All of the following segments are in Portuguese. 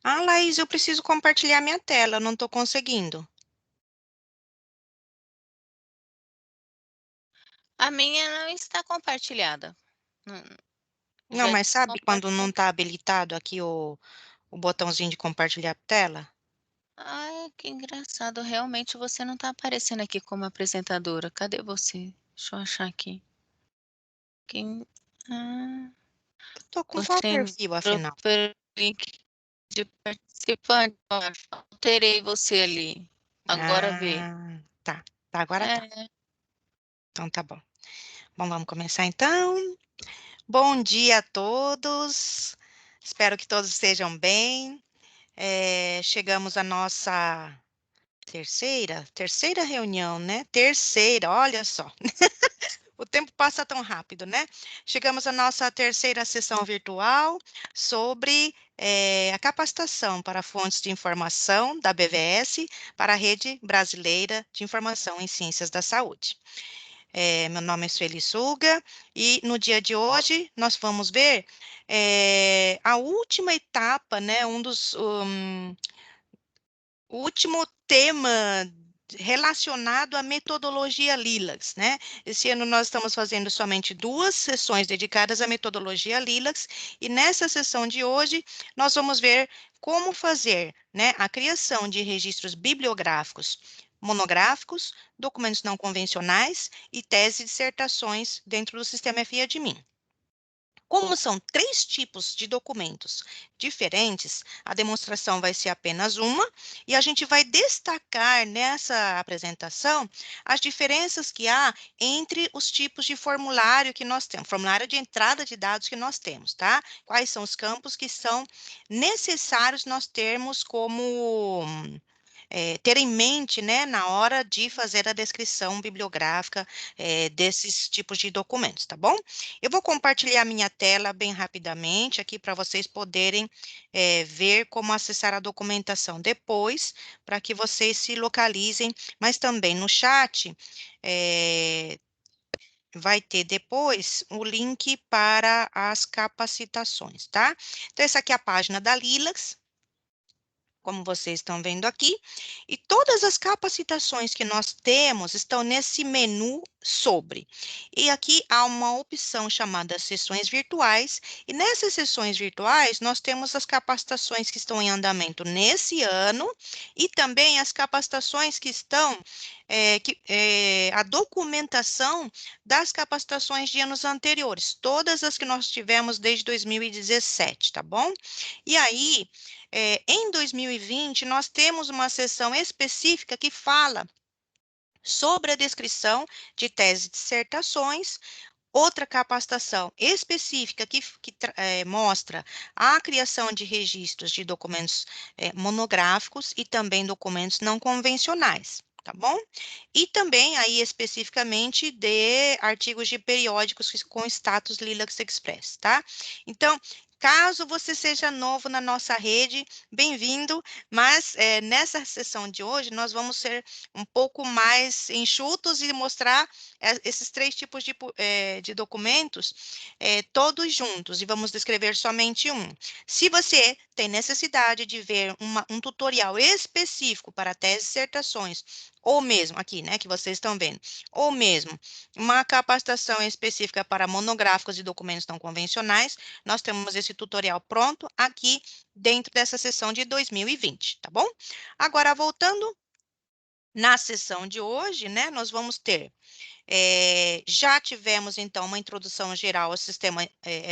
Ah, Laís, eu preciso compartilhar minha tela, não estou conseguindo. A minha não está compartilhada. Não, Não, já mas sabe quando não descompartilhei. está habilitado aqui o botãozinho de compartilhar tela? Ai, que engraçado. Realmente você não está aparecendo aqui como apresentadora. Cadê você? Deixa eu achar aqui. Quem... Ah, Estou com qual você perfil, entrou afinal? pelo link de participante. Ó, alterei você ali. Agora vê. Ah, tá. Tá, agora tá. É, Então tá bom. Bom, vamos começar então. Bom dia a todos. Espero que todos estejam bem. Chegamos à nossa terceira reunião, né? Terceira, olha só. O tempo passa tão rápido, né? Chegamos à nossa terceira sessão virtual sobre a capacitação para fontes de informação da BVS para a Rede Brasileira de Informação em Ciências da Saúde. Meu nome é Sueli Suga e no dia de hoje nós vamos ver a última etapa, né? O último tema relacionado à metodologia Lilacs, né? Esse ano nós estamos fazendo somente 2 sessões dedicadas à metodologia Lilacs, e nessa sessão de hoje nós vamos ver como fazer, né, a criação de registros bibliográficos monográficos, documentos não convencionais e teses e dissertações dentro do sistema FIA-admin. Como são 3 tipos de documentos diferentes, a demonstração vai ser apenas uma, e a gente vai destacar nessa apresentação as diferenças que há entre os tipos de formulário que nós temos, formulário de entrada de dados que nós temos, tá? Quais são os campos que são necessários nós termos como ter em mente, né, na hora de fazer a descrição bibliográfica desses tipos de documentos, tá bom? Eu vou compartilhar minha tela bem rapidamente aqui para vocês poderem ver como acessar a documentação depois, para que vocês se localizem, mas também no chat vai ter depois o link para as capacitações, tá? Então, essa aqui é a página da Lilacs, como vocês estão vendo aqui, e todas as capacitações que nós temos estão nesse menu sobre. E aqui há uma opção chamada sessões virtuais, e nessas sessões virtuais nós temos as capacitações que estão em andamento nesse ano e também as capacitações que estão, a documentação das capacitações de anos anteriores, todas as que nós tivemos desde 2017, tá bom? E aí, em 2020, nós temos uma seção específica que fala sobre a descrição de teses e dissertações, outra capacitação específica que mostra a criação de registros de documentos monográficos e também documentos não convencionais. Tá bom? E também aí especificamente de artigos de periódicos com status Lilacs Express, tá? Então, caso você seja novo na nossa rede, bem-vindo, mas nessa sessão de hoje nós vamos ser um pouco mais enxutos e mostrar esses 3 tipos de documentos todos juntos, e vamos descrever somente um. Se você tem necessidade de ver um tutorial específico para teses e dissertações, ou mesmo aqui, né, que vocês estão vendo, ou mesmo uma capacitação específica para monográficos e documentos não convencionais, nós temos esse tutorial pronto aqui dentro dessa sessão de 2020, tá bom? Agora, voltando na sessão de hoje, né, nós vamos ter já tivemos, então, uma introdução geral ao sistema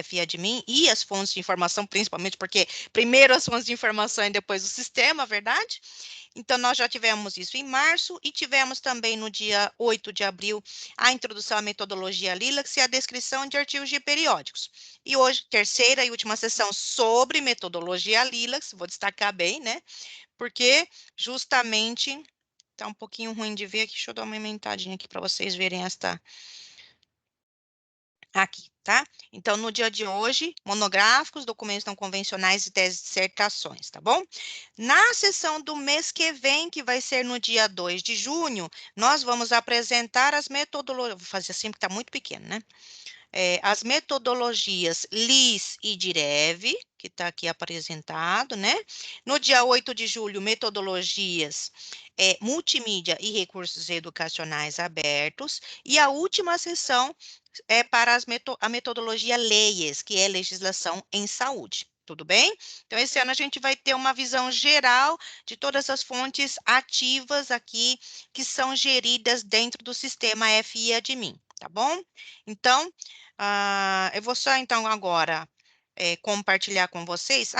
FIADMIN e as fontes de informação, principalmente porque primeiro as fontes de informação e depois o sistema, verdade? Então, nós já tivemos isso em março e tivemos também no dia 8 de abril a introdução à metodologia Lilacs e a descrição de artigos de periódicos. E hoje, terceira e última sessão sobre metodologia Lilacs, vou destacar bem, né? Porque justamente tá um pouquinho ruim de ver aqui, deixa eu dar uma aumentadinha aqui para vocês verem esta aqui, tá? Então, no dia de hoje, monográficos, documentos não convencionais e teses de dissertações, tá bom? Na sessão do mês que vem, que vai ser no dia 2 de junho, nós vamos apresentar as metodologias, vou fazer assim porque tá muito pequeno, né? as metodologias LIS e DIREV, que está aqui apresentado, né? No dia 8 de julho, metodologias multimídia e recursos educacionais abertos. E a última sessão é para a metodologia LEIES, que é legislação em saúde. Tudo bem? Então, esse ano a gente vai ter uma visão geral de todas as fontes ativas aqui que são geridas dentro do sistema FI-Admin, tá bom? Então, eu vou só, então, agora compartilhar com vocês.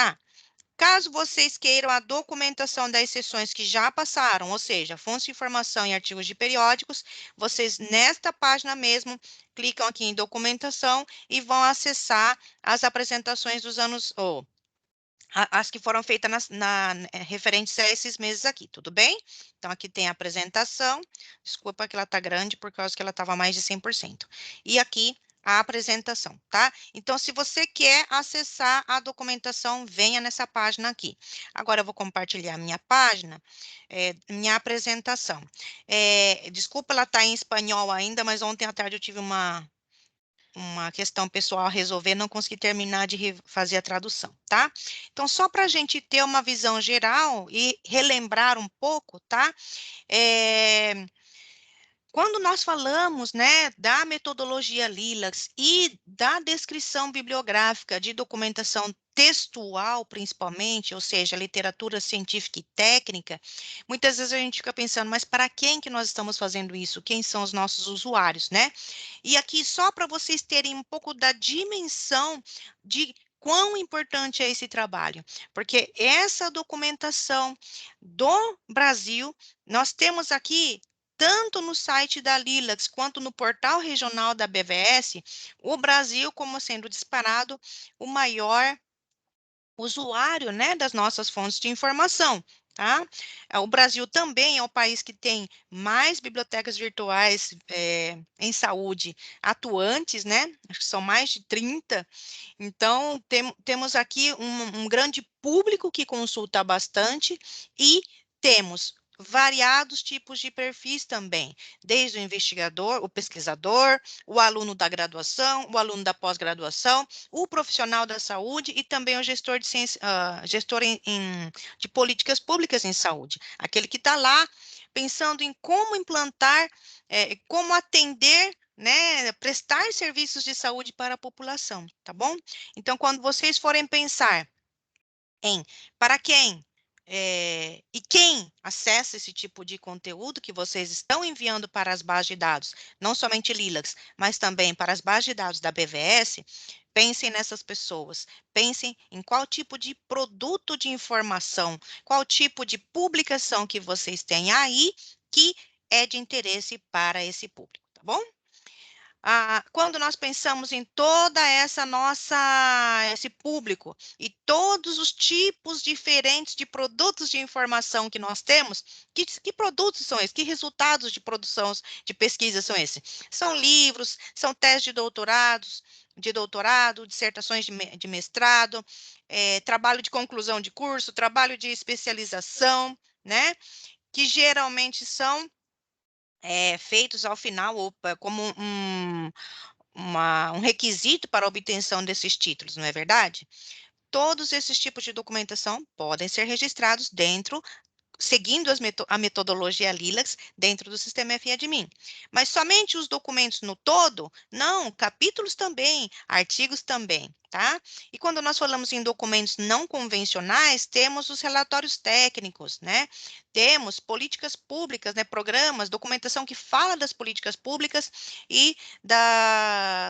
Caso vocês queiram a documentação das sessões que já passaram, ou seja, fontes de informação e artigos de periódicos, vocês, nesta página mesmo, clicam aqui em documentação e vão acessar as apresentações dos anos, ou as que foram feitas referentes a esses meses aqui, tudo bem? Então, aqui tem a apresentação, desculpa que ela está grande, por causa que ela estava mais de 100%. E aqui, a apresentação, tá? Então, se você quer acessar a documentação, venha nessa página aqui. Agora, eu vou compartilhar minha página, minha apresentação. Desculpa, ela está em espanhol ainda, mas ontem à tarde eu tive uma questão pessoal a resolver, não consegui terminar de fazer a tradução, tá? Então, só para a gente ter uma visão geral e relembrar um pouco, tá? Quando nós falamos, né, da metodologia Lilacs e da descrição bibliográfica de documentação textual, principalmente, ou seja, literatura científica e técnica, muitas vezes a gente fica pensando, mas para quem que nós estamos fazendo isso? Quem são os nossos usuários, né? E aqui, só para vocês terem um pouco da dimensão de quão importante é esse trabalho, porque essa documentação do Brasil, nós temos aqui tanto no site da Lilacs quanto no portal regional da BVS, o Brasil como sendo disparado o maior usuário, né, das nossas fontes de informação, tá? O Brasil também é o país que tem mais bibliotecas virtuais em saúde atuantes, né? Acho que são mais de 30. Então, temos aqui um grande público que consulta bastante e temos variados tipos de perfis também, desde o investigador, o pesquisador, o aluno da graduação, o aluno da pós-graduação, o profissional da saúde e também o gestor de ciência, gestor de políticas públicas em saúde, aquele que está lá pensando em como implantar, como atender, né, prestar serviços de saúde para a população, tá bom? Então, quando vocês forem pensar em para quem e quem acessa esse tipo de conteúdo que vocês estão enviando para as bases de dados, não somente Lilacs, mas também para as bases de dados da BVS, pensem nessas pessoas, pensem em qual tipo de produto de informação, qual tipo de publicação que vocês têm aí que é de interesse para esse público, tá bom? Quando nós pensamos em toda esse público e todos os tipos diferentes de produtos de informação que nós temos, que produtos são esses? Que resultados de produção de pesquisa são esses? São livros, são teses de doutorado, dissertações de mestrado, trabalho de conclusão de curso, trabalho de especialização, né? Que geralmente são feitos ao final, como um requisito para a obtenção desses títulos, não é verdade? Todos esses tipos de documentação podem ser registrados seguindo a metodologia Lilacs dentro do sistema FIADMIN. Mas somente os documentos no todo? Não, capítulos também, artigos também, tá? E quando nós falamos em documentos não convencionais, temos os relatórios técnicos, né? Temos políticas públicas, né? Programas, documentação que fala das políticas públicas e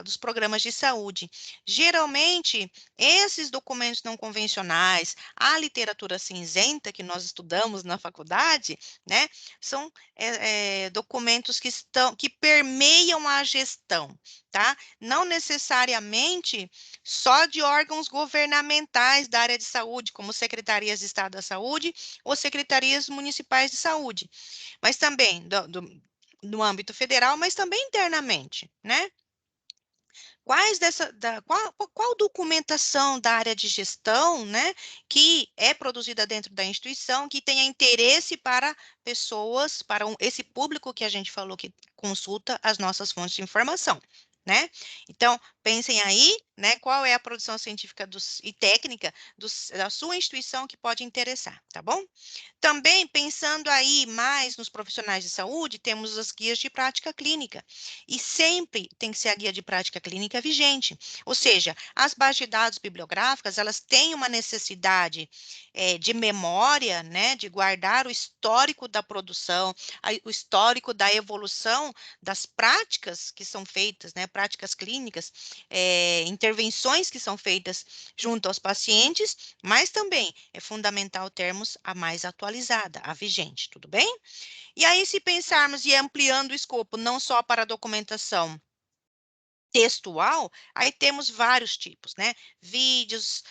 dos programas de saúde. Geralmente, esses documentos não convencionais, a literatura cinzenta que nós estudamos na faculdade, né, são documentos que permeiam a gestão, tá? Não necessariamente só de âorgãos governamentais da área de saúde, como secretarias de Estado da Saúde ou secretarias municipais de saúde, mas também no âmbito federal, mas também internamente, né? Qual documentação da área de gestão, né, que é produzida dentro da instituição, que tenha interesse para pessoas, esse público que a gente falou que consulta as nossas fontes de informação, né? Então, pensem aí, né, qual é a produção científica e técnica da sua instituição que pode interessar, tá bom? Também, pensando aí mais nos profissionais de saúde, temos as guias de prática clínica. E sempre tem que ser a guia de prática clínica vigente. Ou seja, as bases de dados bibliográficas, elas têm uma necessidade de memória, né, de guardar o histórico da produção, o histórico da evolução das práticas que são feitas, né, práticas clínicas, intervenções que são feitas junto aos pacientes, mas também é fundamental termos a mais atualizada, a vigente, tudo bem? E aí, se pensarmos e ampliando o escopo, não só para a documentação textual, aí temos vários tipos, né? Vídeos,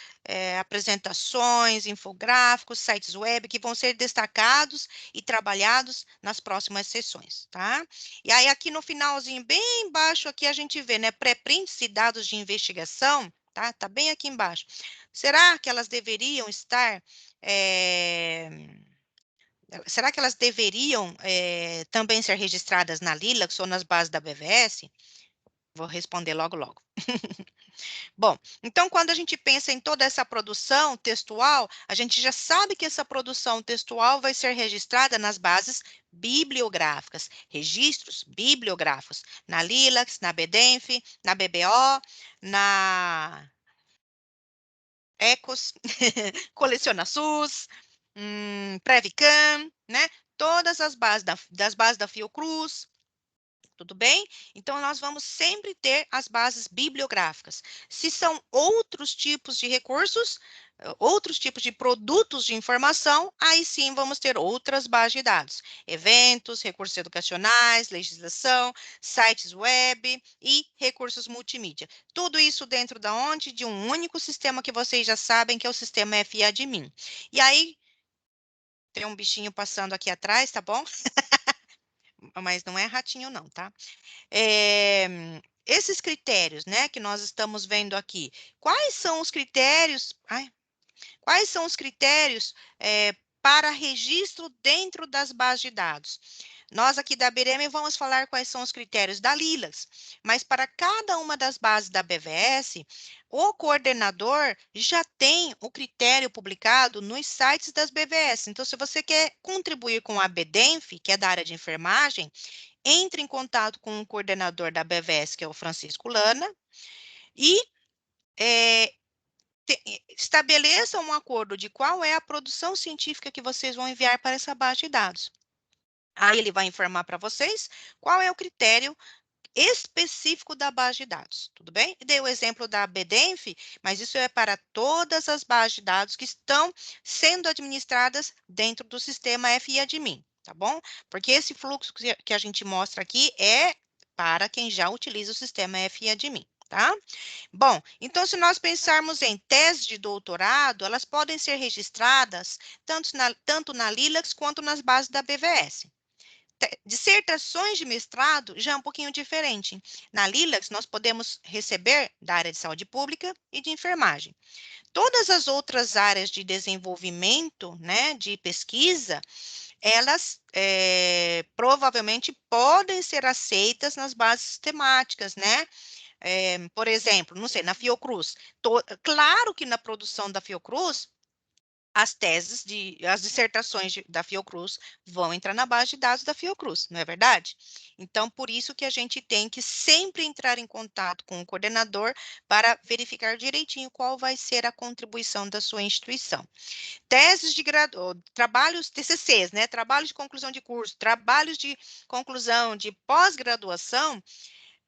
apresentações, infográficos, sites web, que vão ser destacados e trabalhados nas próximas sessões, tá? E aí, aqui no finalzinho, bem embaixo, aqui a gente vê, né? Pré-prints e dados de investigação, tá? Tá bem aqui embaixo. Será que elas deveriam estar... será que elas deveriam também ser registradas na Lilacs ou nas bases da BVS? Vou responder logo, logo. Bom, então quando a gente pensa em toda essa produção textual, a gente já sabe que essa produção textual vai ser registrada nas bases bibliográficas, registros bibliográficos, na Lilacs, na BDenf, na BBO, na Ecos, Coleciona SUS, Previcam, né? Todas as bases das bases da Fiocruz, tudo bem? Então, nós vamos sempre ter as bases bibliográficas. Se são outros tipos de recursos, outros tipos de produtos de informação, aí sim vamos ter outras bases de dados. Eventos, recursos educacionais, legislação, sites web e recursos multimídia. Tudo isso dentro da onde? De um único sistema que vocês já sabem, que é o sistema FIAdmin. E aí, tem um bichinho passando aqui atrás, tá bom? Mas não é ratinho não, tá? Esses critérios, né, que nós estamos vendo aqui, quais são os critérios, quais são os critérios para registro dentro das bases de dados? Nós aqui da BREME vamos falar quais são os critérios da Lilas, mas para cada uma das bases da BVS, o coordenador já tem o critério publicado nos sites das BVS. Então, se você quer contribuir com a BDenf, que é da área de enfermagem, entre em contato com o coordenador da BVS, que é o Francisco Lana, e estabeleçam um acordo de qual é a produção científica que vocês vão enviar para essa base de dados. Aí ele vai informar para vocês qual é o critério específico da base de dados, tudo bem? Dei o exemplo da BDenf, mas isso é para todas as bases de dados que estão sendo administradas dentro do sistema FIAdmin, tá bom? Porque esse fluxo que a gente mostra aqui é para quem já utiliza o sistema FIAdmin, tá? Bom, então se nós pensarmos em teses de doutorado, elas podem ser registradas tanto na Lilacs quanto nas bases da BVS. Dissertações de mestrado já é um pouquinho diferente. Na Lilacs, nós podemos receber da área de saúde pública e de enfermagem. Todas as outras áreas de desenvolvimento, né, de pesquisa, elas provavelmente podem ser aceitas nas bases temáticas, né? Por exemplo, não sei, na Fiocruz. Claro que na produção da Fiocruz, as dissertações da Fiocruz vão entrar na base de dados da Fiocruz, não é verdade? Então, por isso que a gente tem que sempre entrar em contato com o coordenador para verificar direitinho qual vai ser a contribuição da sua instituição. Teses de trabalhos, TCCs, né? Trabalhos de conclusão de curso, trabalhos de conclusão de pós-graduação,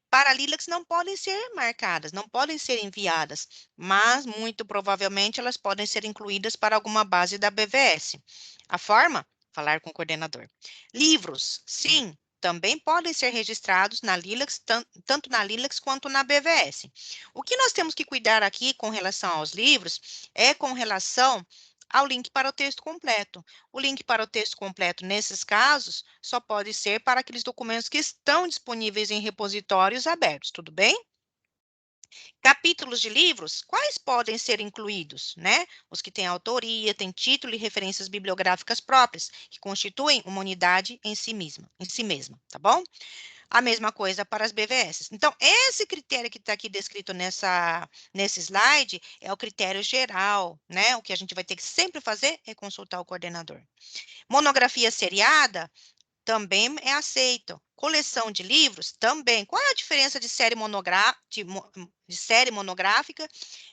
para a Lilacs não podem ser marcadas, não podem ser enviadas, mas muito provavelmente elas podem ser incluídas para alguma base da BVS. A forma? Falar com o coordenador. Livros, sim, também podem ser registrados na Lilacs, tanto na Lilacs quanto na BVS. O que nós temos que cuidar aqui com relação aos livros é com relação ao link para o texto completo. O link para o texto completo, nesses casos, só pode ser para aqueles documentos que estão disponíveis em repositórios abertos, tudo bem? Capítulos de livros, quais podem ser incluídos, né? Os que têm autoria, têm título e referências bibliográficas próprias, que constituem uma unidade em si mesma, tá bom? A mesma coisa para as BVS. Então, esse critério que está aqui descrito nesse slide é o critério geral, né? O que a gente vai ter que sempre fazer é consultar o coordenador. Monografia seriada também é aceito. Coleção de livros também. Qual é a diferença de de série monográfica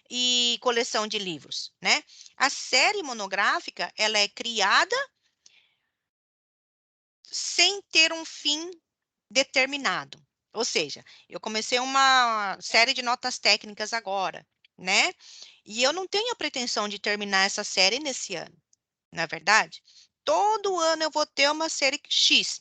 e coleção de livros, né? A série monográfica, ela é criada sem ter um fim determinado. Ou seja, eu comecei uma série de notas técnicas agora, né? E eu não tenho a pretensão de terminar essa série nesse ano, na verdade. Todo ano eu vou ter uma série X,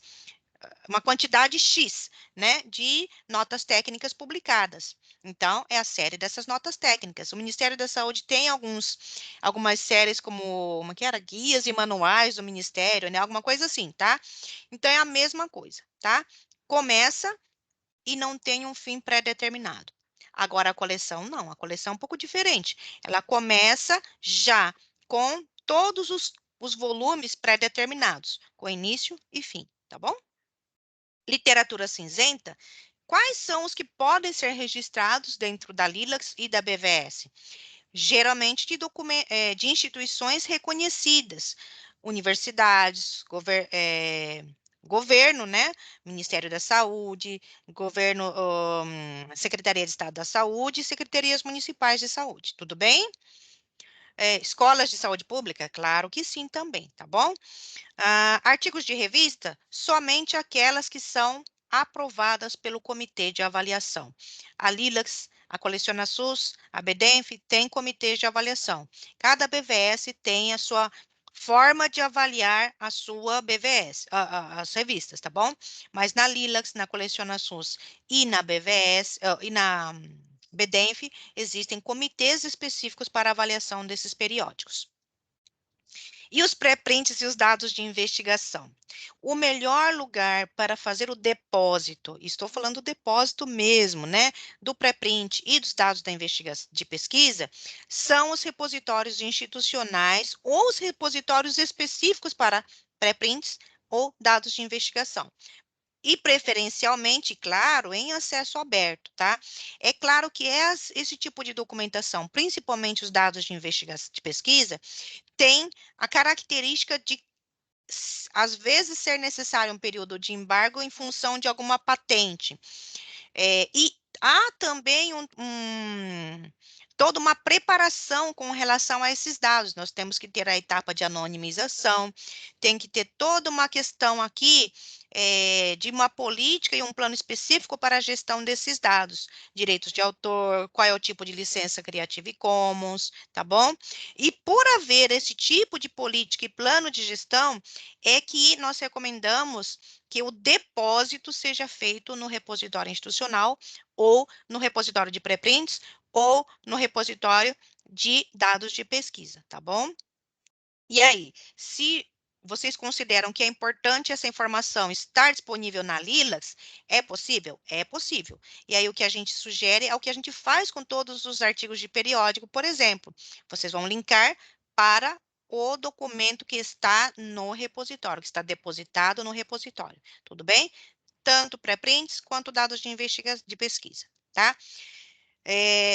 uma quantidade X, né, de notas técnicas publicadas. Então, é a série dessas notas técnicas. O Ministério da Saúde tem algumas séries como que era? Guias e manuais do Ministério, né? Alguma coisa assim, tá? Então, é a mesma coisa, tá? Começa e não tem um fim pré-determinado. Agora, a coleção, não. A coleção é um pouco diferente. Ela começa já com todos os volumes pré-determinados, com início e fim, tá bom? Literatura cinzenta, quais são os que podem ser registrados dentro da Lilacs e da BVS? Geralmente de instituições reconhecidas, universidades, governo, né? Ministério da Saúde, governo, Secretaria de Estado da Saúde e secretarias municipais de saúde, tudo bem? Escolas de saúde pública? Claro que sim também, tá bom? Artigos de revista, somente aquelas que são aprovadas pelo comitê de avaliação. A Lilacs, a Coleciona SUS, a BDENF tem comitês de avaliação. Cada BVS tem a sua forma de avaliar a sua BVS, as revistas, tá bom? Mas na Lilacs, na Coleciona SUS e na BVS, e na BDENF, existem comitês específicos para avaliação desses periódicos. E os pré-prints e os dados de investigação. O melhor lugar para fazer o depósito, estou falando depósito mesmo, né, do pré-print e dos dados da investigação de pesquisa, são os repositórios institucionais ou os repositórios específicos para pré-prints ou dados de investigação. E preferencialmente, claro, em acesso aberto, tá? É claro que esse tipo de documentação, principalmente os dados de investigação de pesquisa, tem a característica de, às vezes, ser necessário um período de embargo em função de alguma patente. E há também toda uma preparação com relação a esses dados. Nós temos que ter a etapa de anonimização, tem que ter toda uma questão aqui de uma política e um plano específico para a gestão desses dados. Direitos de autor, qual é o tipo de licença Creative Commons, tá bom? E por haver esse tipo de política e plano de gestão, é que nós recomendamos que o depósito seja feito no repositório institucional ou no repositório de pré-prints ou no repositório de dados de pesquisa, tá bom? E aí, se vocês consideram que é importante essa informação estar disponível na Lilacs, é possível? É possível. E aí, o que a gente sugere é o que a gente faz com todos os artigos de periódico, por exemplo. Vocês vão linkar para o documento que está no repositório, que está depositado no repositório. Tudo bem? Tanto pré-prints quanto dados de pesquisa, tá?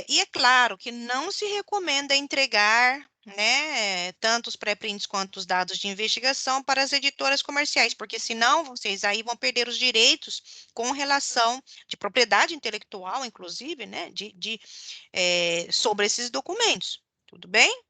E é claro que não se recomenda entregar, né, tanto os pré-prints quanto os dados de investigação para as editoras comerciais, porque senão vocês aí vão perder os direitos com relação de propriedade intelectual, inclusive, né, sobre esses documentos. Tudo bem?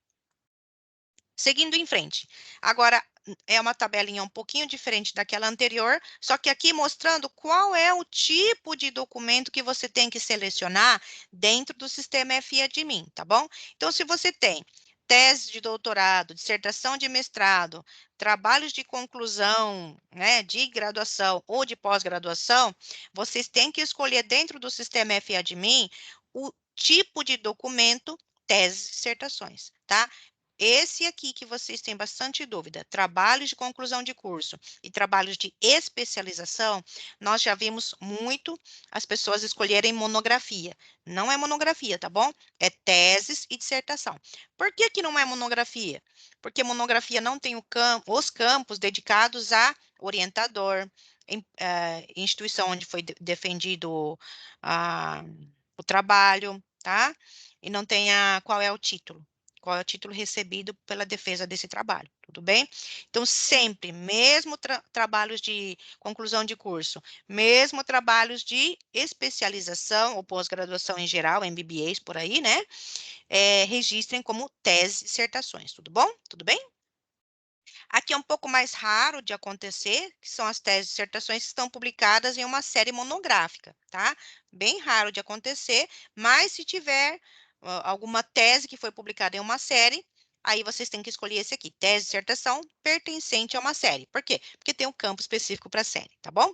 Seguindo em frente. Agora, é uma tabelinha um pouquinho diferente daquela anterior, só que aqui mostrando qual é o tipo de documento que você tem que selecionar dentro do sistema FIAdmin, tá bom? Então, se você tem tese de doutorado, dissertação de mestrado, trabalhos de conclusão, né, de graduação ou de pós-graduação, vocês têm que escolher dentro do sistema FIAdmin o tipo de documento, teses e dissertações, tá? esse aqui que vocês têm bastante dúvida, trabalhos de conclusão de curso e trabalhos de especialização, nós já vimos muito as pessoas escolherem monografia. Não é monografia, tá bom? É teses e dissertação. Por que que não é monografia? Porque monografia não tem os campos dedicados a orientador, instituição onde foi defendido ah, o trabalho, tá? E não tem qual é o título. Qual é o título recebido pela defesa desse trabalho, tudo bem? Então, sempre, mesmo trabalhos de conclusão de curso, mesmo trabalhos de especialização ou pós-graduação em geral, MBAs por aí, né? Registrem como teses e dissertações, tudo bom? Tudo bem? Aqui é um pouco mais raro de acontecer, que são as teses e dissertações que estão publicadas em uma série monográfica, tá? Bem raro de acontecer, mas se tiver alguma tese que foi publicada em uma série, aí vocês têm que escolher esse aqui, tese e dissertação pertencente a uma série. Por quê? Porque tem um campo específico para a série, tá bom?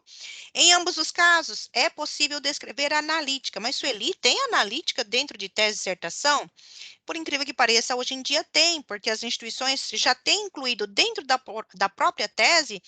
Em ambos os casos, é possível descrever a analítica, mas Sueli, tem analítica dentro de tese e dissertação? Por incrível que pareça, hoje em dia tem, porque as instituições já têm incluído dentro da própria tese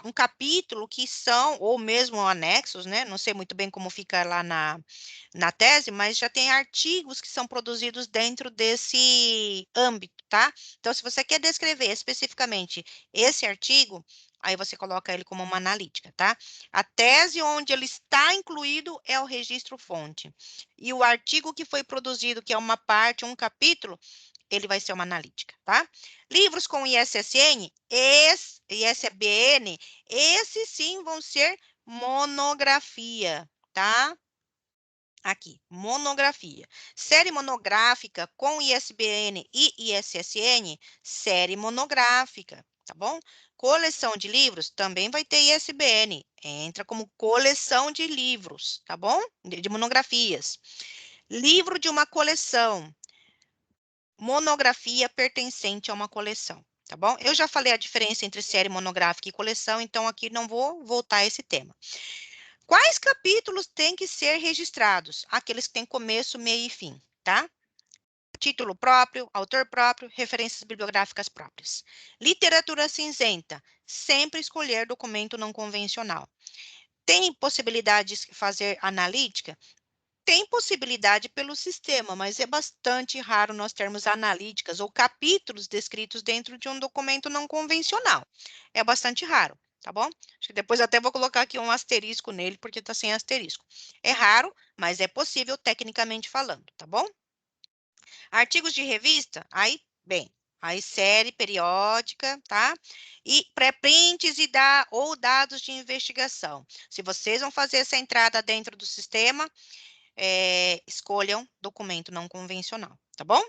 um capítulo que são, ou mesmo anexos, né? Não sei muito bem como fica lá na tese, mas já tem artigos que são produzidos dentro desse âmbito, tá? Então, se você quer descrever especificamente esse artigo, aí você coloca ele como uma analítica, tá? A tese onde ele está incluído é o registro fonte. E o artigo que foi produzido, que é uma parte, um capítulo, ele vai ser uma analítica, tá? Livros com ISSN, ISBN, esses sim vão ser monografia, tá? Aqui, monografia. Série monográfica com ISBN e ISSN, série monográfica, tá bom? Coleção de livros também vai ter ISBN, entra como coleção de livros, tá bom? De monografias. Livro de uma coleção, monografia pertencente a uma coleção, tá bom? Eu já falei a diferença entre série monográfica e coleção, então aqui não vou voltar a esse tema. Quais capítulos têm que ser registrados? Aqueles que têm começo, meio e fim, tá? Título próprio, autor próprio, referências bibliográficas próprias. Literatura cinzenta, sempre escolher documento não convencional. Tem possibilidade de fazer analítica? Tem possibilidade pelo sistema, mas é bastante raro nós termos analíticas ou capítulos descritos dentro de um documento não convencional. É bastante raro, tá bom? Acho que depois até vou colocar aqui um asterisco nele, porque está sem asterisco. É raro, mas é possível tecnicamente falando, tá bom? Artigos de revista, aí, bem, aí série periódica, tá? E pré-prints ou dados de investigação. Se vocês vão fazer essa entrada dentro do sistema, escolham documento não convencional, tá bom?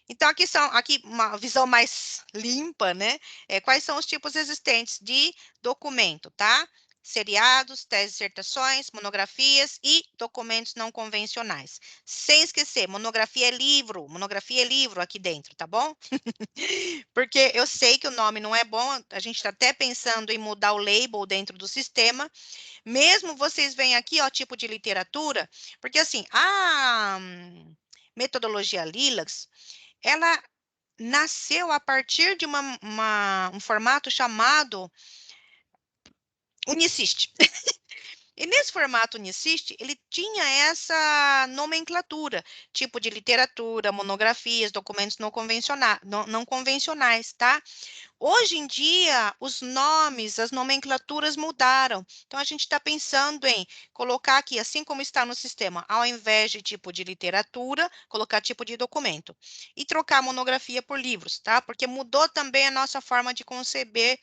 Então, aqui uma visão mais limpa, né? Quais são os tipos existentes de documento, tá? Seriados, teses, dissertações, monografias e documentos não convencionais. Sem esquecer, monografia é livro aqui dentro, tá bom? Porque eu sei que o nome não é bom, a gente está até pensando em mudar o label dentro do sistema, mesmo vocês veem aqui, ó, tipo de literatura, porque assim, a metodologia Lilacs, ela nasceu a partir de um formato chamado Unicist. E nesse formato Unicist, ele tinha essa nomenclatura, tipo de literatura, monografias, documentos não convencionais, tá? Hoje em dia, os nomes, as nomenclaturas mudaram. Então, a gente está pensando em colocar aqui, assim como está no sistema, ao invés de tipo de literatura, colocar tipo de documento. E trocar a monografia por livros, tá? Porque mudou também a nossa forma de conceber.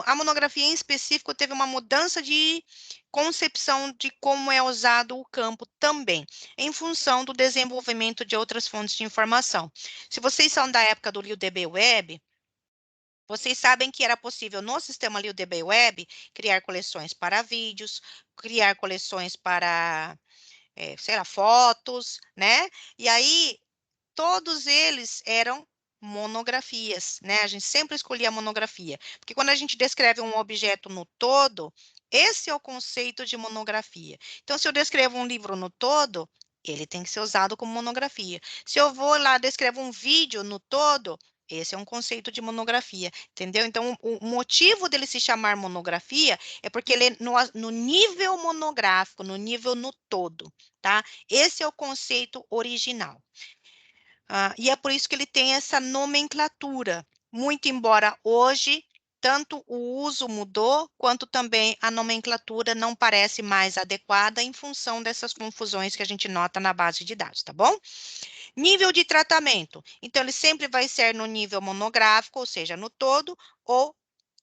A monografia em específico teve uma mudança de concepção de como é usado o campo também, em função do desenvolvimento de outras fontes de informação. Se vocês são da época do LiuDB Web, vocês sabem que era possível no sistema LiuDB Web criar coleções para vídeos, criar coleções para, sei lá, fotos, né? E aí, todos eles eram monografias, né? A gente sempre escolhia a monografia, porque quando a gente descreve um objeto no todo, esse é o conceito de monografia. Então, se eu descrevo um livro no todo, ele tem que ser usado como monografia. Se eu vou lá, descrevo um vídeo no todo, esse é um conceito de monografia, entendeu? Então, o motivo dele se chamar monografia é porque ele é no nível monográfico, no nível no todo, tá? Esse é o conceito original. E é por isso que ele tem essa nomenclatura. Muito embora hoje, tanto o uso mudou, quanto também a nomenclatura não parece mais adequada em função dessas confusões que a gente nota na base de dados, tá bom? Nível de tratamento. Então, ele sempre vai ser no nível monográfico, ou seja, no todo, ou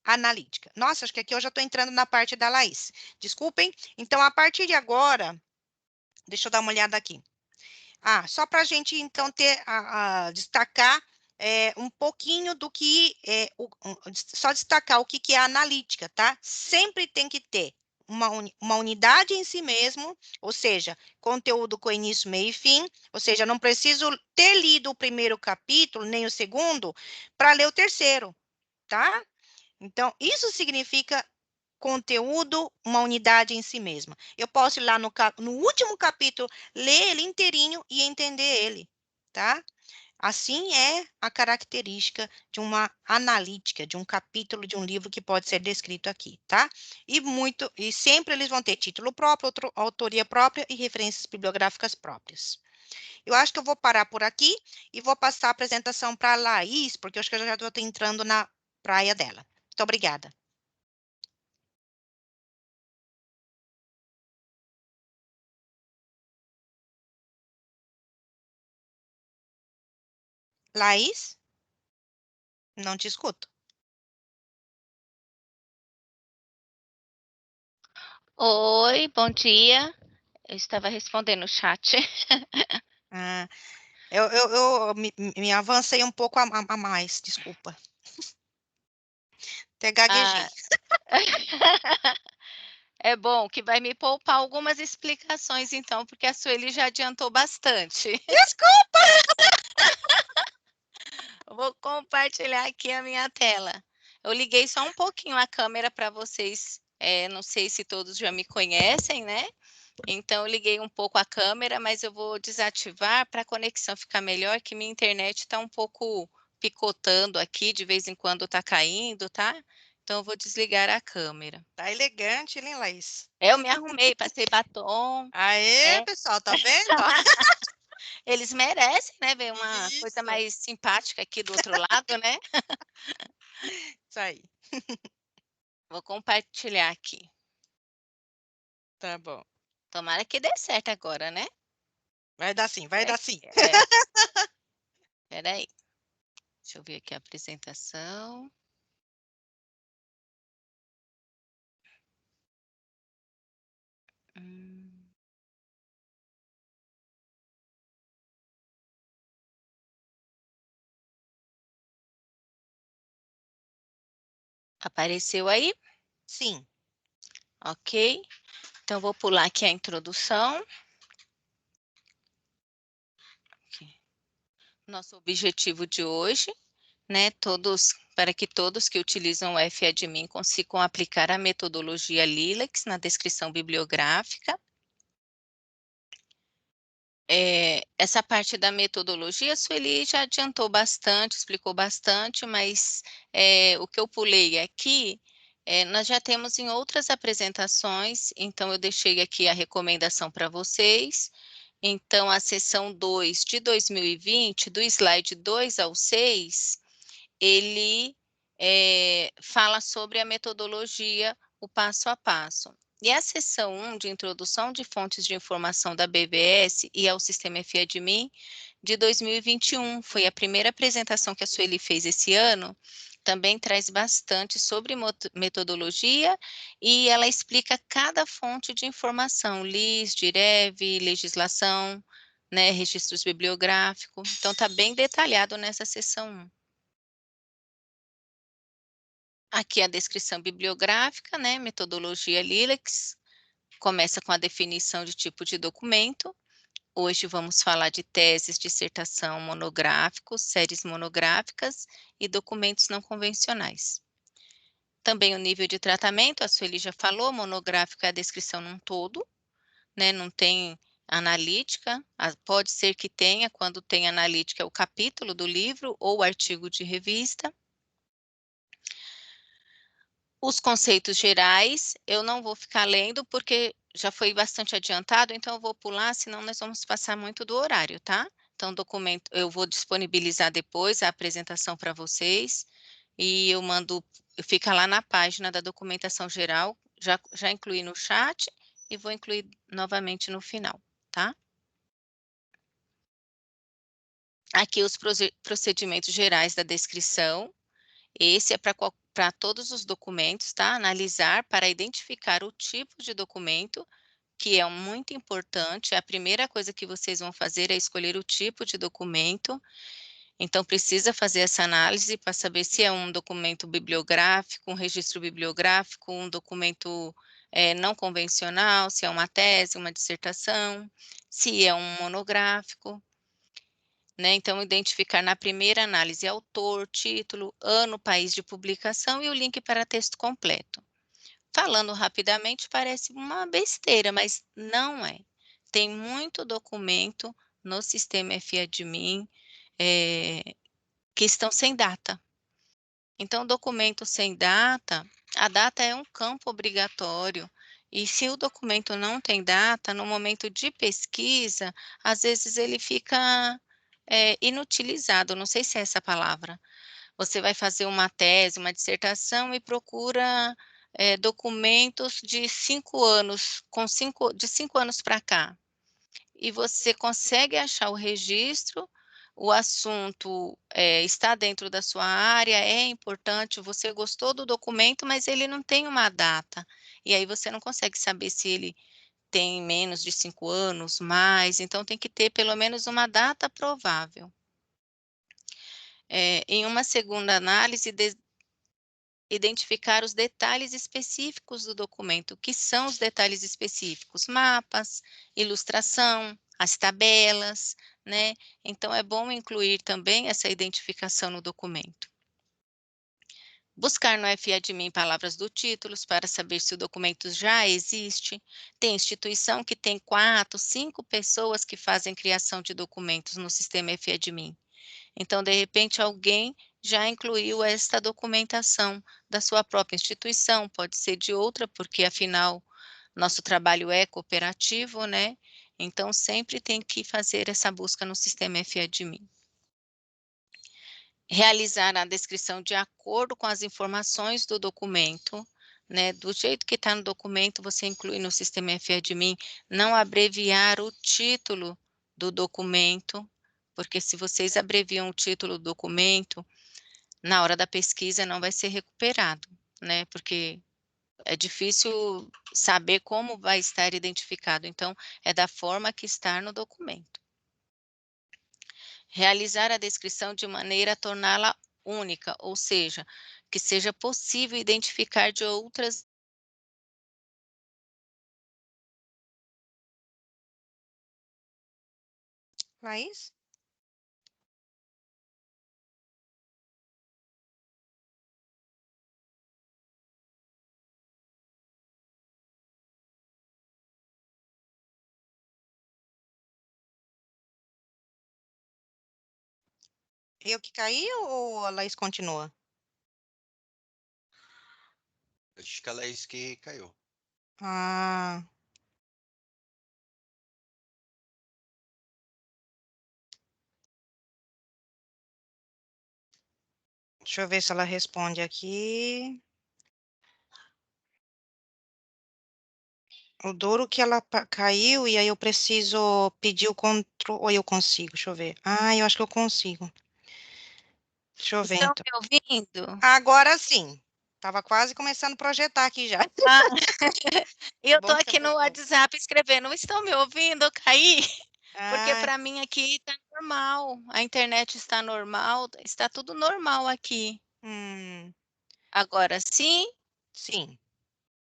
analítica. Nossa, acho que aqui eu já estou entrando na parte da Laís. Desculpem. Então, a partir de agora, deixa eu dar uma olhada aqui. Só para a gente, então, destacar um pouquinho do que só destacar o que é analítica, tá? Sempre tem que ter uma unidade em si mesmo, ou seja, conteúdo com início, meio e fim, ou seja, não preciso ter lido o primeiro capítulo, nem o segundo, para ler o terceiro, tá? Então, isso significa conteúdo, uma unidade em si mesma. Eu posso ir lá no último capítulo, ler ele inteirinho e entender ele, tá? Assim é a característica de uma analítica, de um capítulo de um livro que pode ser descrito aqui, tá? E sempre eles vão ter título próprio, autoria própria e referências bibliográficas próprias. Eu acho que eu vou parar por aqui e vou passar a apresentação para a Laís, porque eu acho que eu já estou entrando na praia dela. Muito obrigada. Laís? Não te escuto. Oi, bom dia. Eu estava respondendo o chat. Ah, eu me avancei um pouco a mais, desculpa. Até gaguejei. Ah, é bom que vai me poupar algumas explicações, então, porque a Sueli já adiantou bastante. Desculpa! Vou compartilhar aqui a minha tela. Eu liguei só um pouquinho a câmera para vocês, não sei se todos já me conhecem, né? Então, eu liguei um pouco a câmera, mas eu vou desativar para a conexão ficar melhor, que minha internet está um pouco picotando aqui, de vez em quando está caindo, tá? Então, eu vou desligar a câmera. Tá elegante, hein, Laís? Eu me arrumei, passei batom, Aê, né? pessoal, tá vendo? Eles merecem, né, ver uma coisa Isso, mais simpática aqui do outro lado, né? isso aí. Vou compartilhar aqui. Tá bom. Tomara que dê certo agora, né? Vai dar sim, vai É, dar sim. espera aí. Deixa eu ver aqui a apresentação. Hum. Apareceu aí? Sim. Ok. Então, vou pular aqui a introdução. Aqui. Nosso objetivo de hoje, né, para que todos que utilizam o FAdmin consigam aplicar a metodologia LILACS na descrição bibliográfica. Essa parte da metodologia, a Sueli já adiantou bastante, explicou bastante, mas o que eu pulei aqui, nós já temos em outras apresentações, então eu deixei aqui a recomendação para vocês. Então, a seção 2 de 2020, do slide 2 ao 6, ele fala sobre a metodologia, o passo a passo. E a seção 1 de introdução de fontes de informação da BVS e ao sistema FAdmin de 2021, foi a primeira apresentação que a Sueli fez esse ano, também traz bastante sobre metodologia e ela explica cada fonte de informação, LIS, DIREV, legislação, né, registros bibliográficos, então está bem detalhado nessa seção 1. Aqui a descrição bibliográfica, né, metodologia LILACS, começa com a definição de tipo de documento. Hoje vamos falar de teses, dissertação, monográficos, séries monográficas e documentos não convencionais. Também o nível de tratamento, a Sueli já falou, monográfico é a descrição num todo, né, não tem analítica, pode ser que tenha, quando tem analítica, o capítulo do livro ou o artigo de revista. Os conceitos gerais, eu não vou ficar lendo, porque já foi bastante adiantado, então eu vou pular, senão nós vamos passar muito do horário, tá? Então, documento, eu vou disponibilizar depois a apresentação para vocês, e eu mando, fica lá na página da documentação geral, já incluí no chat, e vou incluir novamente no final, tá? Aqui os procedimentos gerais da descrição. Esse é para todos os documentos, tá? Analisar para identificar o tipo de documento, que é muito importante. A primeira coisa que vocês vão fazer é escolher o tipo de documento. Então, precisa fazer essa análise para saber se é um documento bibliográfico, um registro bibliográfico, um documento não convencional, se é uma tese, uma dissertação, se é um monográfico. Né? Então, identificar na primeira análise autor, título, ano, país de publicação e o link para texto completo. Falando rapidamente, parece uma besteira, mas não é. Tem muito documento no sistema FADMIN que estão sem data. Então, documento sem data, a data é um campo obrigatório. E se o documento não tem data, no momento de pesquisa, às vezes ele fica inutilizado, não sei se é essa a palavra. Você vai fazer uma tese, uma dissertação e procura documentos de 5 anos, de 5 anos para cá. E você consegue achar o registro, o assunto está dentro da sua área, é importante, você gostou do documento, mas ele não tem uma data. E aí você não consegue saber se ele tem menos de 5 anos, mais, então tem que ter pelo menos uma data provável. Em uma segunda análise, identificar os detalhes específicos do documento. O que são os detalhes específicos? Mapas, ilustração, as tabelas, né? Então, é bom incluir também essa identificação no documento. Buscar no FADMIN palavras do título para saber se o documento já existe. Tem instituição que tem 4, 5 pessoas que fazem criação de documentos no sistema FADMIN. Então, de repente, alguém já incluiu esta documentação da sua própria instituição, pode ser de outra, porque afinal, nosso trabalho é cooperativo, né? Então, sempre tem que fazer essa busca no sistema FADMIN. Realizar a descrição de acordo com as informações do documento, né? Do jeito que está no documento, você inclui no sistema FADMIN, não abreviar o título do documento, porque se vocês abreviam o título do documento, na hora da pesquisa não vai ser recuperado, né? Porque é difícil saber como vai estar identificado, então é da forma que está no documento. Realizar a descrição de maneira a torná-la única, ou seja, que seja possível identificar de outras. Laís? Eu que caí ou a Laís continua? Acho que ela é isso que caiu. Ah, deixa eu ver se ela responde aqui. O duro que ela caiu e aí eu preciso pedir o controle. Ou eu consigo, deixa eu ver. Ah, eu acho que eu consigo. Deixa eu ver Estão então. me ouvindo? Agora sim. Tava quase começando a projetar aqui já. Ah, eu estou Bom que você aqui no voltou. WhatsApp escrevendo, estão me ouvindo? Eu caí? Porque Ah, para mim aqui está normal, a internet está normal, está tudo normal aqui. hum, Agora sim, sim.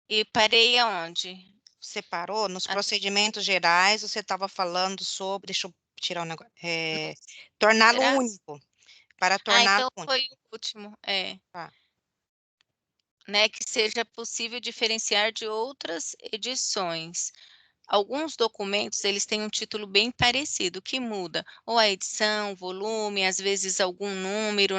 e parei aonde? Você parou nos Ah, procedimentos gerais, você estava falando sobre, deixa eu tirar o negócio, torná-lo será? único, para Ah, torná-lo então único. foi o último, Tá. né, que seja possível diferenciar de outras edições. Alguns documentos, eles têm um título bem parecido, que muda, ou a edição, volume, às vezes algum número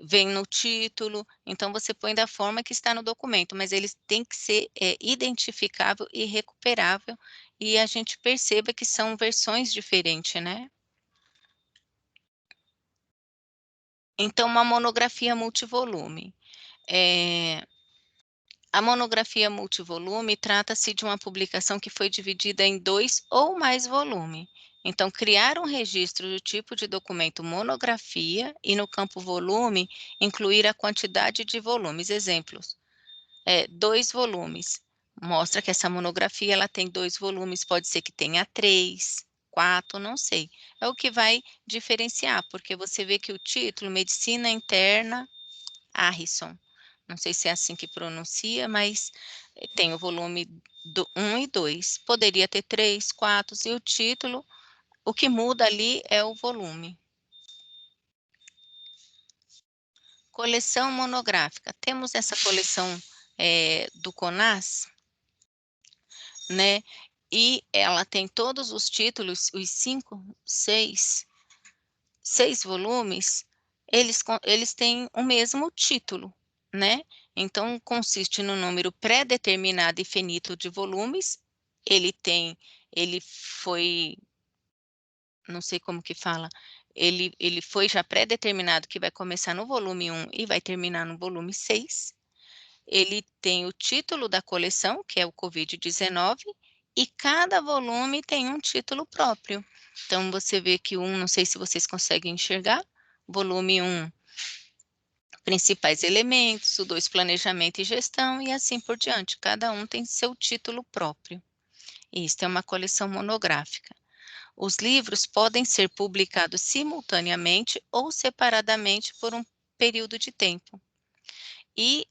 vem no título, então você põe da forma que está no documento, mas eles têm que ser identificável e recuperável, e a gente perceba que são versões diferentes, né? Então, uma monografia multivolume. A monografia multivolume trata-se de uma publicação que foi dividida em 2 ou mais volumes. Então, criar um registro do tipo de documento monografia e no campo volume, incluir a quantidade de volumes. Exemplos, 2 volumes. Mostra que essa monografia ela tem 2 volumes, pode ser que tenha 3, 4, não sei. É o que vai diferenciar, porque você vê que o título, Medicina Interna Harrison, não sei se é assim que pronuncia, mas tem o volume 1 e 2. Poderia ter 3, 4, e o título, o que muda ali é o volume. Coleção monográfica. Temos essa coleção do CONAS, né? E ela tem todos os títulos, os 5, 6 volumes, eles têm o mesmo título, né? Então, consiste no número pré-determinado e finito de volumes. Ele foi, não sei como que fala, ele foi já pré-determinado que vai começar no volume 1 e vai terminar no volume 6. Ele tem o título da coleção, que é o Covid-19, e cada volume tem um título próprio. Então, você vê que não sei se vocês conseguem enxergar, volume 1, principais elementos, o 2, planejamento e gestão, e assim por diante. Cada um tem seu título próprio. Isto é uma coleção monográfica. Os livros podem ser publicados simultaneamente ou separadamente por um período de tempo. E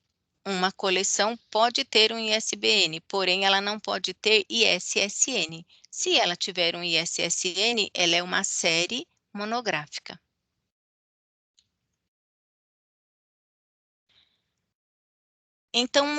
uma coleção pode ter um ISBN, porém ela não pode ter ISSN. Se ela tiver um ISSN, ela é uma série monográfica. Então,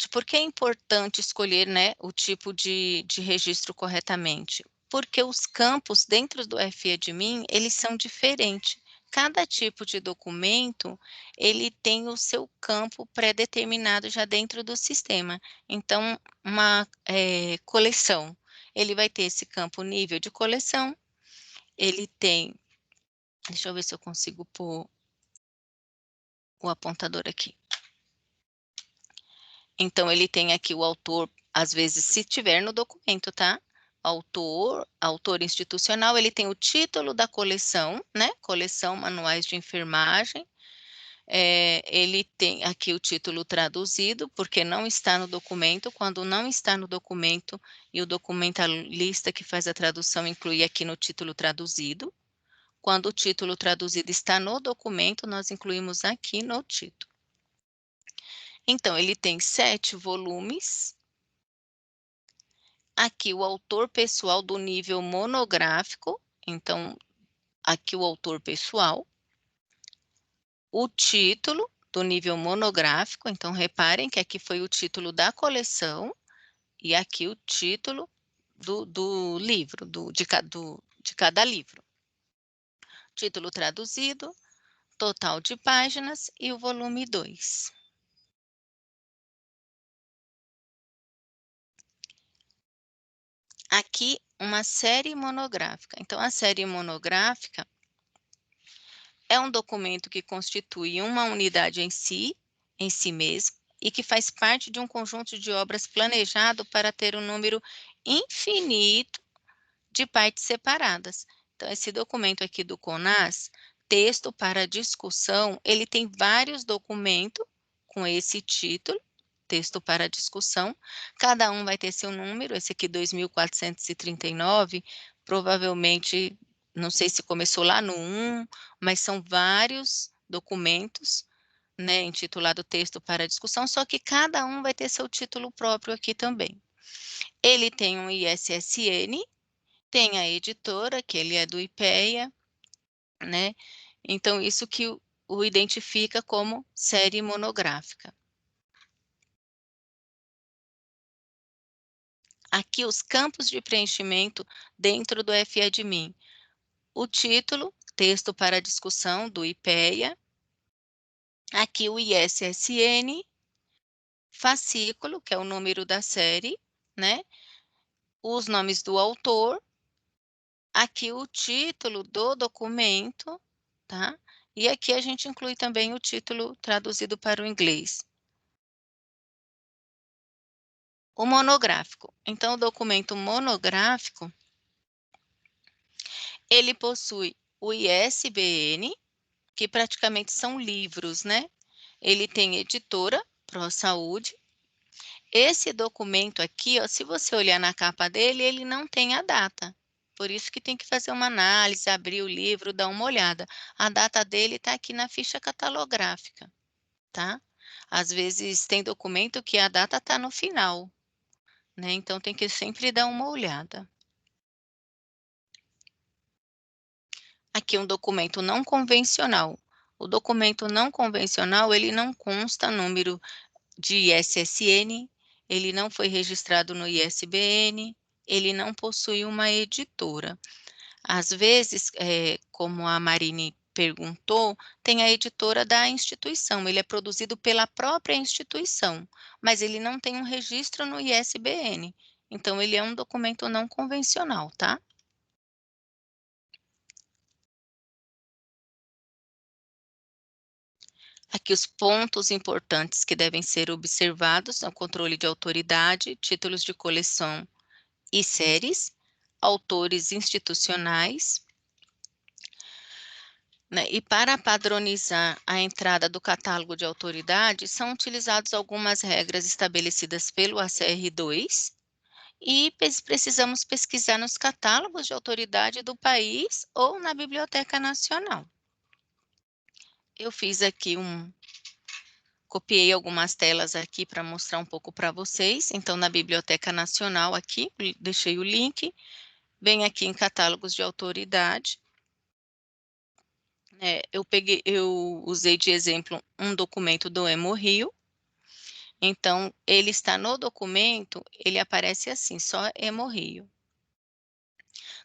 por que é importante escolher, né, o tipo de registro corretamente? Porque os campos dentro do FEDMIN, eles são diferentes. Cada tipo de documento, ele tem o seu campo pré-determinado já dentro do sistema. Então, uma coleção, ele vai ter esse campo nível de coleção, ele tem, deixa eu ver se eu consigo pôr o apontador aqui. Então, ele tem aqui o autor, às vezes, se tiver no documento, tá? Autor institucional, ele tem o título da coleção, né? Coleção Manuais de Enfermagem. Ele tem aqui o título traduzido, porque não está no documento. Quando não está no documento e o documentalista que faz a tradução inclui aqui no título traduzido. Quando o título traduzido está no documento, nós incluímos aqui no título. Então, ele tem 7 volumes. Aqui o autor pessoal do nível monográfico, então, aqui o autor pessoal. O título do nível monográfico, então, reparem que aqui foi o título da coleção e aqui o título do livro, de cada livro. Título traduzido, total de páginas e o volume 2. Aqui, uma série monográfica. Então, a série monográfica é um documento que constitui uma unidade em si mesmo, e que faz parte de um conjunto de obras planejado para ter um número infinito de partes separadas. Então, esse documento aqui do CONAS, texto para discussão, ele tem vários documentos com esse título, texto para discussão, cada um vai ter seu número, esse aqui 2439, provavelmente, não sei se começou lá no 1, mas são vários documentos, né, intitulado texto para discussão, só que cada um vai ter seu título próprio aqui também. Ele tem um ISSN, tem a editora, que ele é do IPEA, né? Então, isso que o identifica como série monográfica. aqui os campos de preenchimento dentro do FAdmin. O título, texto para discussão do IPEA, aqui o ISSN, fascículo, que é o número da série, né? Os nomes do autor, aqui o título do documento, tá? E aqui a gente inclui também o título traduzido para o inglês. O monográfico. Então, o documento monográfico, ele possui o ISBN, que praticamente são livros, né? Ele tem editora, ProSaúde. Esse documento aqui, ó, se você olhar na capa dele, ele não tem a data. Por isso que tem que fazer uma análise, abrir o livro, dar uma olhada. A data dele está aqui na ficha catalográfica, tá? Às vezes tem documento que a data está no final, né? Então tem que sempre dar uma olhada. Aqui um documento não convencional. O documento não convencional, ele não consta número de ISSN, ele não foi registrado no ISBN, ele não possui uma editora. Às vezes, como a Marine perguntou, tem a editora da instituição, ele é produzido pela própria instituição, mas ele não tem um registro no ISBN. Então, ele é um documento não convencional, tá? Aqui os pontos importantes que devem ser observados são o controle de autoridade, títulos de coleção e séries, autores institucionais, né? E para padronizar a entrada do catálogo de autoridade, são utilizadas algumas regras estabelecidas pelo ACR2 e precisamos pesquisar nos catálogos de autoridade do país ou na Biblioteca Nacional. Eu fiz aqui copiei algumas telas aqui para mostrar um pouco para vocês. Então, na Biblioteca Nacional aqui, deixei o link. Vem aqui em catálogos de autoridade. Eu usei de exemplo um documento do Hemorrio. Então, ele está no documento, ele aparece assim, só Hemorrio.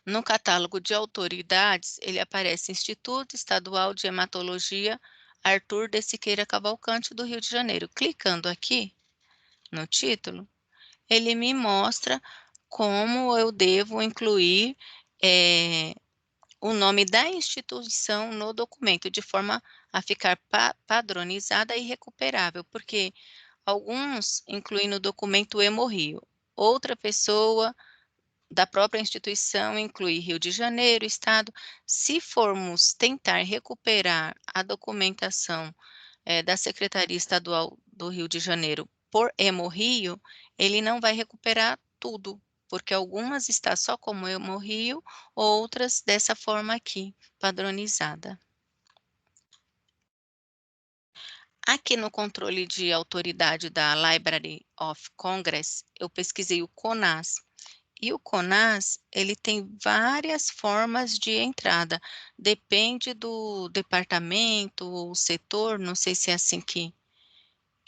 No catálogo de autoridades, ele aparece Instituto Estadual de Hematologia Arthur de Siqueira Cavalcante, do Rio de Janeiro. Clicando aqui no título, ele me mostra como eu devo incluir o nome da instituição no documento, de forma a ficar padronizada e recuperável, porque alguns incluem no documento Hemorrio, outra pessoa da própria instituição inclui Rio de Janeiro, Estado. Se formos tentar recuperar a documentação da Secretaria Estadual do Rio de Janeiro por Hemorrio, ele não vai recuperar tudo, porque algumas está só como Hemorrio, outras dessa forma aqui, padronizada. Aqui no controle de autoridade da Library of Congress, eu pesquisei o CONAS. E o CONAS, ele tem várias formas de entrada. Depende do departamento ou setor, não sei se é assim que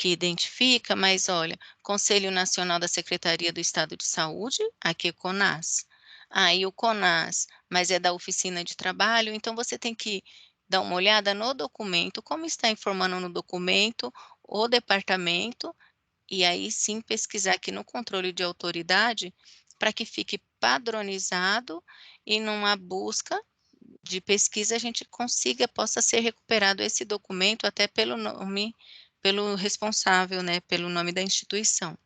identifica, mas olha, Conselho Nacional da Secretaria do Estado de Saúde, aqui é CONAS. Aí o CONAS, mas é da oficina de trabalho, então você tem que dar uma olhada no documento, como está informando no documento o departamento, e aí sim pesquisar aqui no controle de autoridade, para que fique padronizado e numa busca de pesquisa a gente possa ser recuperado esse documento até pelo nome, pelo responsável, né, pelo nome da instituição.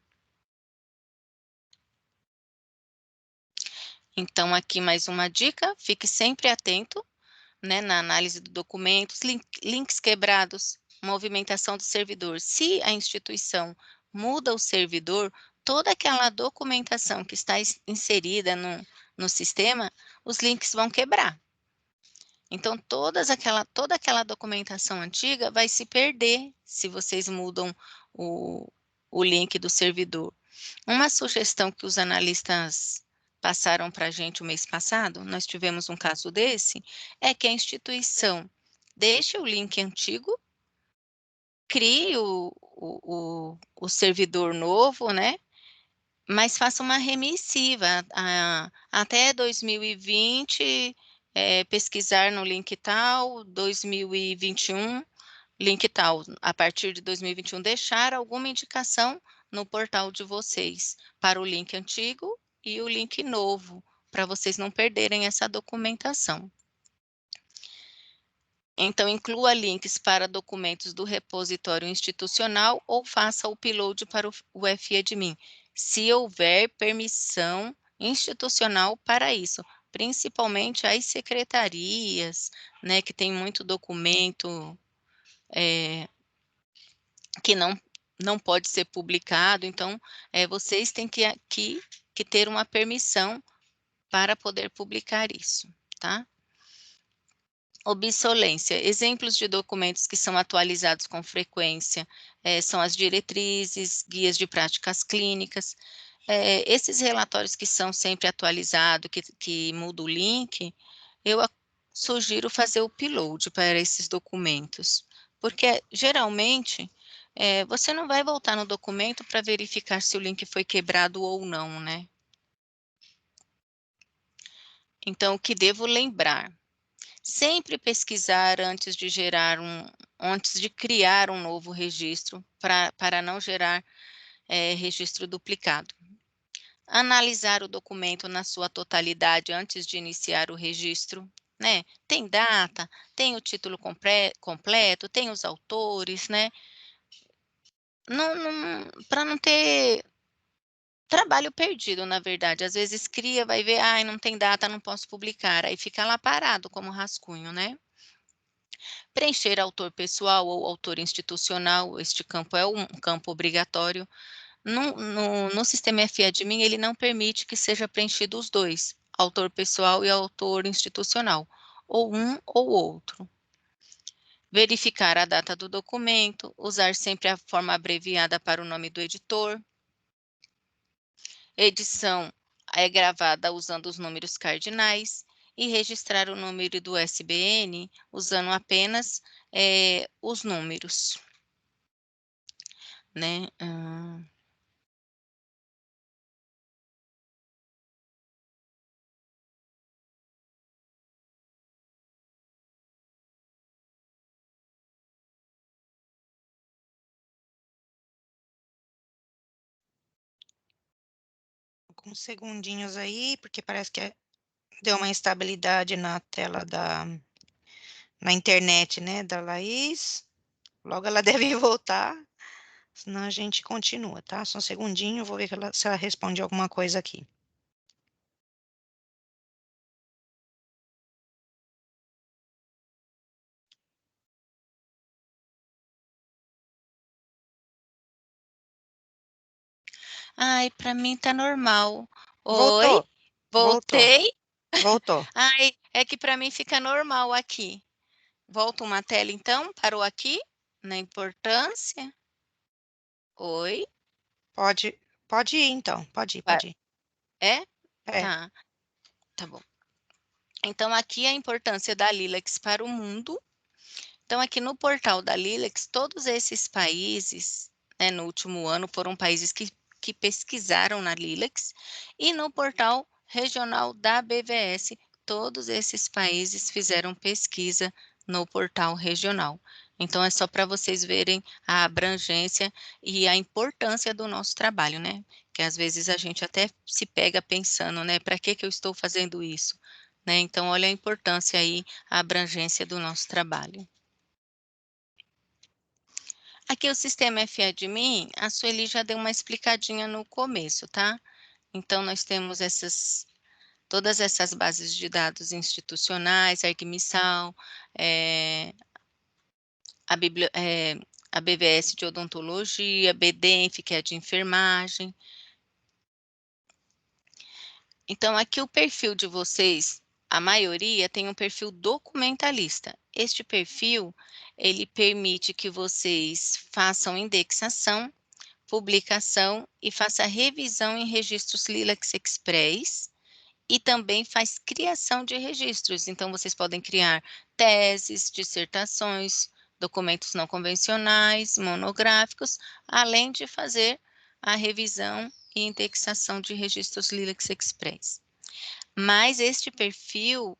Então, aqui mais uma dica, fique sempre atento, né, na análise do documento, links quebrados, movimentação do servidor. Se a instituição muda o servidor, toda aquela documentação que está inserida no sistema, os links vão quebrar. Então, toda aquela documentação antiga vai se perder se vocês mudam o link do servidor. Uma sugestão que os analistas passaram para a gente o mês passado, nós tivemos um caso desse, é que a instituição deixe o link antigo, crie o servidor novo, né? mas faça uma remissiva. Até 2020, pesquisar no link tal, 2021, link tal. A partir de 2021, deixar alguma indicação no portal de vocês para o link antigo e o link novo, para vocês não perderem essa documentação. Então, inclua links para documentos do repositório institucional ou faça o upload para o FADMIN, se houver permissão institucional para isso, principalmente as secretarias, né, que tem muito documento que não pode ser publicado. Então, vocês têm que ter uma permissão para poder publicar isso, tá? Obsolência. Exemplos de documentos que são atualizados com frequência são as diretrizes, guias de práticas clínicas. Esses relatórios que são sempre atualizados, que muda o link, eu sugiro fazer o upload para esses documentos, porque geralmente você não vai voltar no documento para verificar se o link foi quebrado ou não, né? Então, o que devo lembrar? Sempre pesquisar antes de criar um novo registro, para não gerar registro duplicado. Analisar o documento na sua totalidade antes de iniciar o registro, né? Tem data, tem o título completo, tem os autores, né? Para não ter trabalho perdido, na verdade. Às vezes cria, vai ver, ai, não tem data, não posso publicar. Aí fica lá parado como rascunho, né? Preencher autor pessoal ou autor institucional, este campo é um campo obrigatório. No sistema FADMIN, ele não permite que seja preenchido os dois, autor pessoal e autor institucional, ou um ou outro. Verificar a data do documento, usar sempre a forma abreviada para o nome do editor. Edição é gravada usando os números cardinais e registrar o número do SBN usando apenas os números, né? Alguns segundinhos aí, porque parece que deu uma instabilidade na tela na internet, né, da Laís. Logo ela deve voltar, senão a gente continua, tá? Só um segundinho, vou ver se ela responde alguma coisa aqui. Ai, para mim tá normal. Oi, Voltou, voltou, voltei. voltou. Ai, é que para mim fica normal aqui. Volta uma tela então, parou aqui, na importância. Oi, Pode ir então, pode ir, pa- pode ir. é? É, Tá, tá bom. Então, aqui a importância da Lilacs para o mundo. Então, aqui no portal da Lilacs, todos esses países, né, no último ano, foram países que pesquisaram na Lilacs, e no portal regional da BVS, todos esses países fizeram pesquisa no portal regional. Então, é só para vocês verem a abrangência e a importância do nosso trabalho, né? Que às vezes a gente até se pega pensando, né? Para que eu estou fazendo isso? Né? Então, olha a importância aí, a abrangência do nosso trabalho. Aqui o sistema FADMIN, a Sueli já deu uma explicadinha no começo, tá? Então, nós temos todas essas bases de dados institucionais, a ArcMissal, a BVS de odontologia, BDENF, que é de enfermagem. Então, aqui o perfil de vocês, a maioria tem um perfil documentalista. Este perfil, ele permite que vocês façam indexação, publicação e faça revisão em registros Lilacs Express e também faz criação de registros. Então, vocês podem criar teses, dissertações, documentos não convencionais, monográficos, além de fazer a revisão e indexação de registros Lilacs Express. Mas este perfil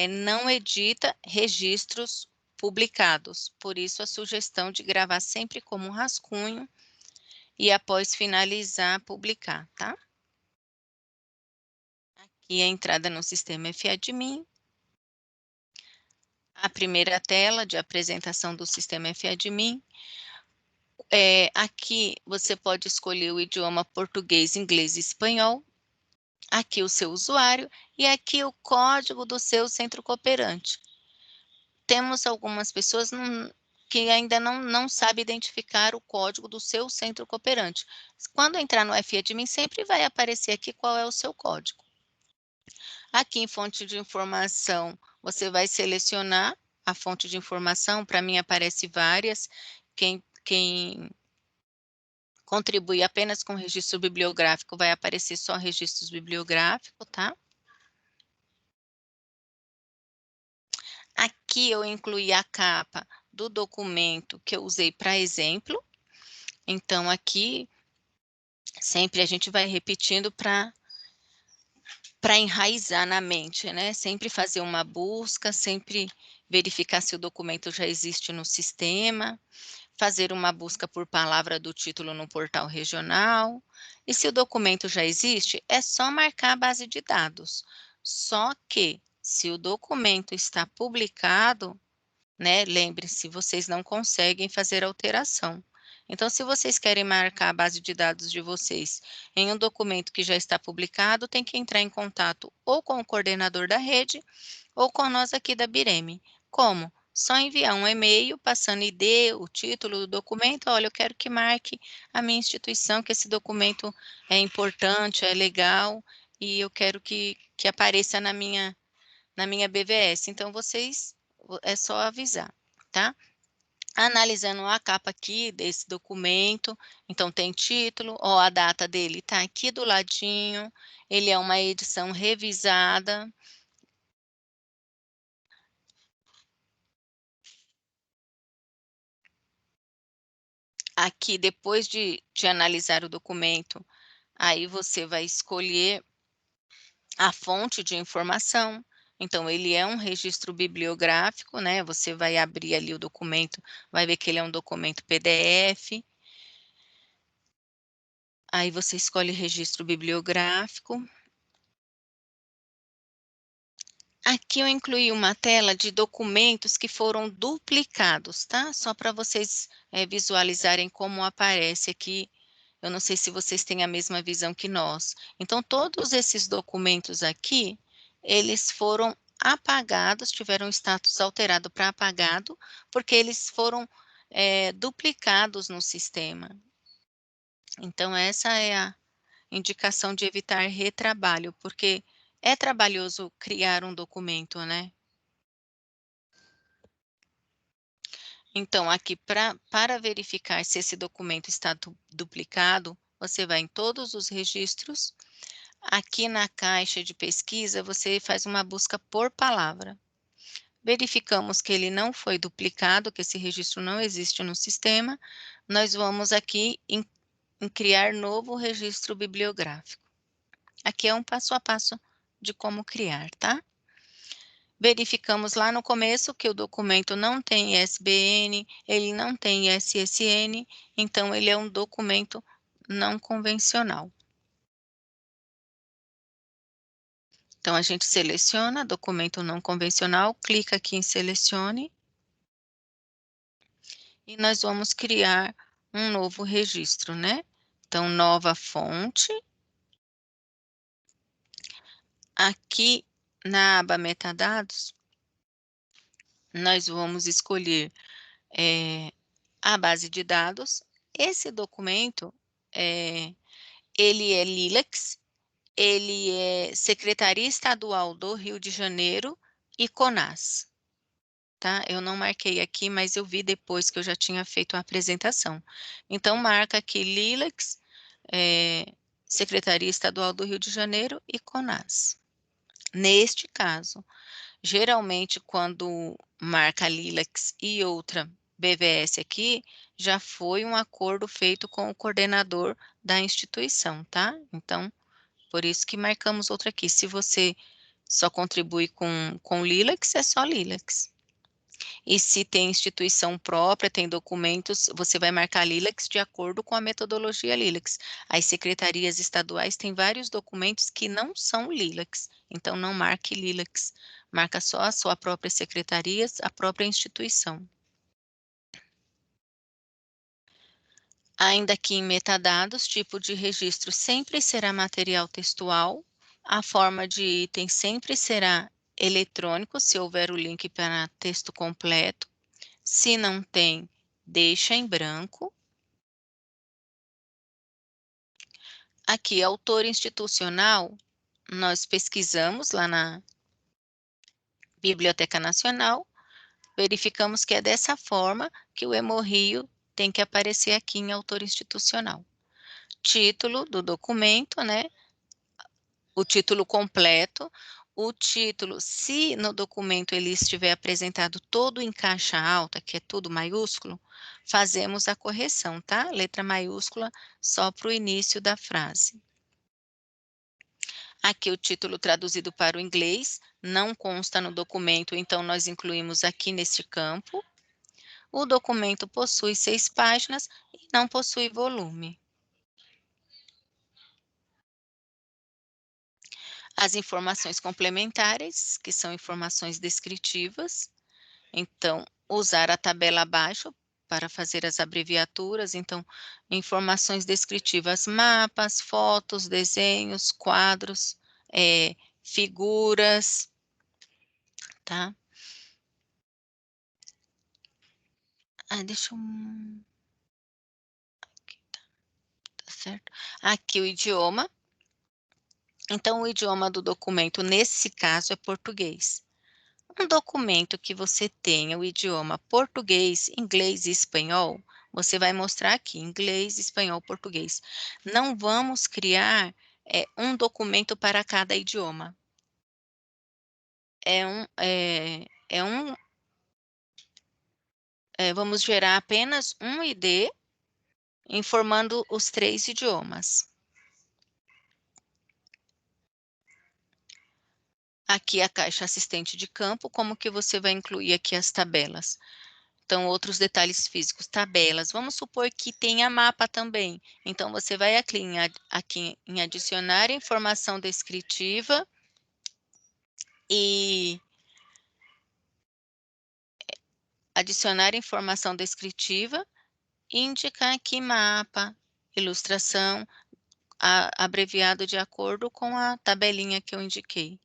não edita registros publicados, por isso a sugestão de gravar sempre como rascunho e após finalizar, publicar, tá? Aqui a entrada no sistema FAdmin. A primeira tela de apresentação do sistema FAdmin. Aqui você pode escolher o idioma português, inglês e espanhol. Aqui o seu usuário e aqui o código do seu centro cooperante. Temos algumas pessoas que ainda não sabem identificar o código do seu centro cooperante. Quando entrar no FAdmin, sempre vai aparecer aqui qual é o seu código. Aqui em fonte de informação, você vai selecionar a fonte de informação. Para mim aparece várias. Quem contribui apenas com registro bibliográfico vai aparecer só registros bibliográficos, tá? Aqui eu incluí a capa do documento que eu usei para exemplo. Então, aqui, sempre a gente vai repetindo para enraizar na mente, né? Sempre fazer uma busca, sempre verificar se o documento já existe no sistema, fazer uma busca por palavra do título no portal regional. E se o documento já existe, é só marcar a base de dados. Só que, se o documento está publicado, né, lembre-se, vocês não conseguem fazer alteração. Então, se vocês querem marcar a base de dados de vocês em um documento que já está publicado, tem que entrar em contato ou com o coordenador da rede ou com nós aqui da Bireme. Como? Só enviar um e-mail passando ID, o título do documento. Olha, eu quero que marque a minha instituição, que esse documento é importante, é legal, e eu quero que apareça na minha BVS. Então, vocês, é só avisar, tá? Analisando a capa aqui desse documento, então tem título, ó, a data dele tá aqui do ladinho, ele é uma edição revisada. Aqui, depois de analisar o documento, aí você vai escolher a fonte de informação. Então, ele é um registro bibliográfico, né? Você vai abrir ali o documento, vai ver que ele é um documento PDF. Aí você escolhe registro bibliográfico. Aqui eu incluí uma tela de documentos que foram duplicados, tá? Só para vocês visualizarem como aparece aqui. Eu não sei se vocês têm a mesma visão que nós. Então, todos esses documentos aqui, eles foram apagados, tiveram status alterado para apagado, porque eles foram duplicados no sistema. Então, essa é a indicação de evitar retrabalho, porque é trabalhoso criar um documento, né? Então, aqui, para verificar se esse documento está duplicado, você vai em todos os registros. Aqui na caixa de pesquisa, você faz uma busca por palavra. Verificamos que ele não foi duplicado, que esse registro não existe no sistema. Nós vamos aqui em criar novo registro bibliográfico. Aqui é um passo a passo de como criar, tá? Verificamos lá no começo que o documento não tem ISBN, ele não tem ISSN, então ele é um documento não convencional. Então, a gente seleciona documento não convencional, clica aqui em selecione. E nós vamos criar um novo registro, né? Então, nova fonte. Aqui na aba metadados, nós vamos escolher a base de dados. Esse documento, ele é Lilacs, ele é Secretaria Estadual do Rio de Janeiro e CONAS. Tá? Eu não marquei aqui, mas eu vi depois que eu já tinha feito a apresentação. Então, marca aqui Lilacs, Secretaria Estadual do Rio de Janeiro e CONAS. Neste caso, geralmente, quando marca Lilacs e outra BVS aqui já foi um acordo feito com o coordenador da instituição, tá? Então, por isso que marcamos outra aqui. Se você só contribui com Lilacs, é só Lilacs. E se tem instituição própria, tem documentos, você vai marcar Lilacs de acordo com a metodologia Lilacs. As secretarias estaduais têm vários documentos que não são Lilacs, então não marque Lilacs. Marca só a sua própria secretaria, a própria instituição. Ainda aqui em metadados, tipo de registro sempre será material textual, a forma de item sempre será eletrônico, se houver o link para texto completo. Se não tem, deixa em branco. Aqui, autor institucional, nós pesquisamos lá na Biblioteca Nacional, verificamos que é dessa forma que o Hemorrio tem que aparecer aqui em autor institucional. Título do documento, né? O título completo, o título, se no documento ele estiver apresentado todo em caixa alta, que é tudo maiúsculo, fazemos a correção, tá? Letra maiúscula só para o início da frase. Aqui o título traduzido para o inglês, não consta no documento, então nós incluímos aqui neste campo. O documento possui 6 páginas e não possui volume. As informações complementares, que são informações descritivas. Então, usar a tabela abaixo para fazer as abreviaturas. Então, informações descritivas, mapas, fotos, desenhos, quadros, figuras, tá? Deixa eu... Aqui, tá certo. Aqui o idioma. Então, o idioma do documento, nesse caso, é português. Um documento que você tenha o idioma português, inglês e espanhol, você vai mostrar aqui, inglês, espanhol, português. Não vamos criar um documento para cada idioma. Vamos gerar apenas um ID, informando os 3 idiomas. Aqui a caixa assistente de campo, como que você vai incluir aqui as tabelas? Então, outros detalhes físicos, tabelas. Vamos supor que tenha mapa também. Então, você vai aqui em adicionar informação descritiva e adicionar informação descritiva e indicar aqui mapa, ilustração, abreviado de acordo com a tabelinha que eu indiquei.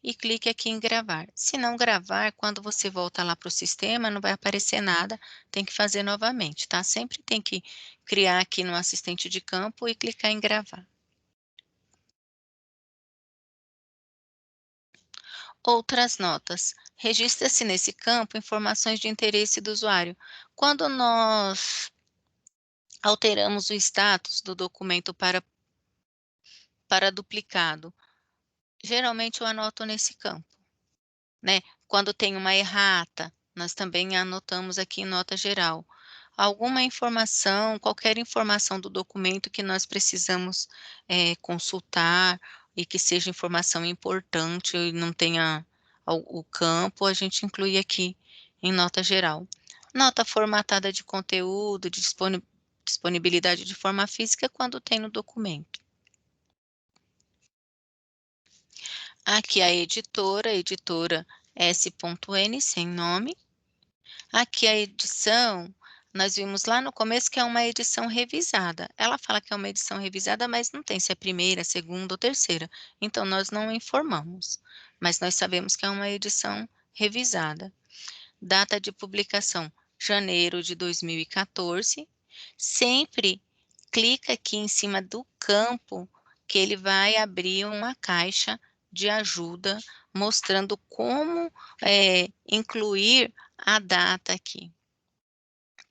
E clique aqui em gravar. Se não gravar, quando você volta lá para o sistema, não vai aparecer nada, tem que fazer novamente, tá? Sempre tem que criar aqui no assistente de campo e clicar em gravar. Outras notas. Registra-se nesse campo informações de interesse do usuário. Quando nós alteramos o status do documento para duplicado, geralmente eu anoto nesse campo, né? Quando tem uma errata, nós também anotamos aqui em nota geral. Alguma informação, qualquer informação do documento que nós precisamos consultar e que seja informação importante e não tenha o campo, a gente inclui aqui em nota geral. Nota formatada de conteúdo, de disponibilidade de forma física, quando tem no documento. Aqui a editora S.N, sem nome. Aqui a edição, nós vimos lá no começo que é uma edição revisada. Ela fala que é uma edição revisada, mas não tem se é primeira, segunda ou terceira. Então, nós não informamos, mas nós sabemos que é uma edição revisada. Data de publicação, janeiro de 2014. Sempre clica aqui em cima do campo que ele vai abrir uma caixa de ajuda, mostrando como incluir a data aqui,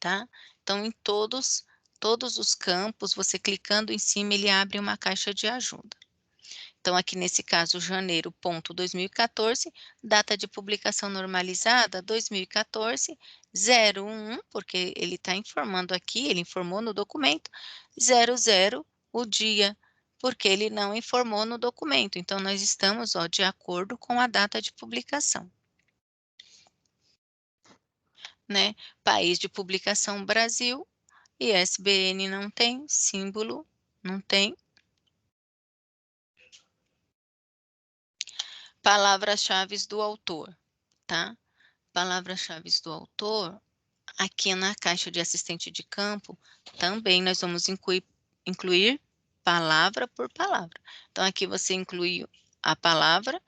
tá? Então, em todos os campos, você clicando em cima, ele abre uma caixa de ajuda. Então, aqui nesse caso, janeiro, ponto 2014, data de publicação normalizada, 2014, 01, porque ele está informando aqui, ele informou no documento, 00, o dia, porque ele não informou no documento. Então, nós estamos, ó, de acordo com a data de publicação. Né? País de publicação, Brasil, ISBN não tem, símbolo não tem. Palavras-chave do autor, tá? Palavras-chave do autor, aqui na caixa de assistente de campo, também nós vamos incluir palavra por palavra. Então, aqui você inclui a palavra,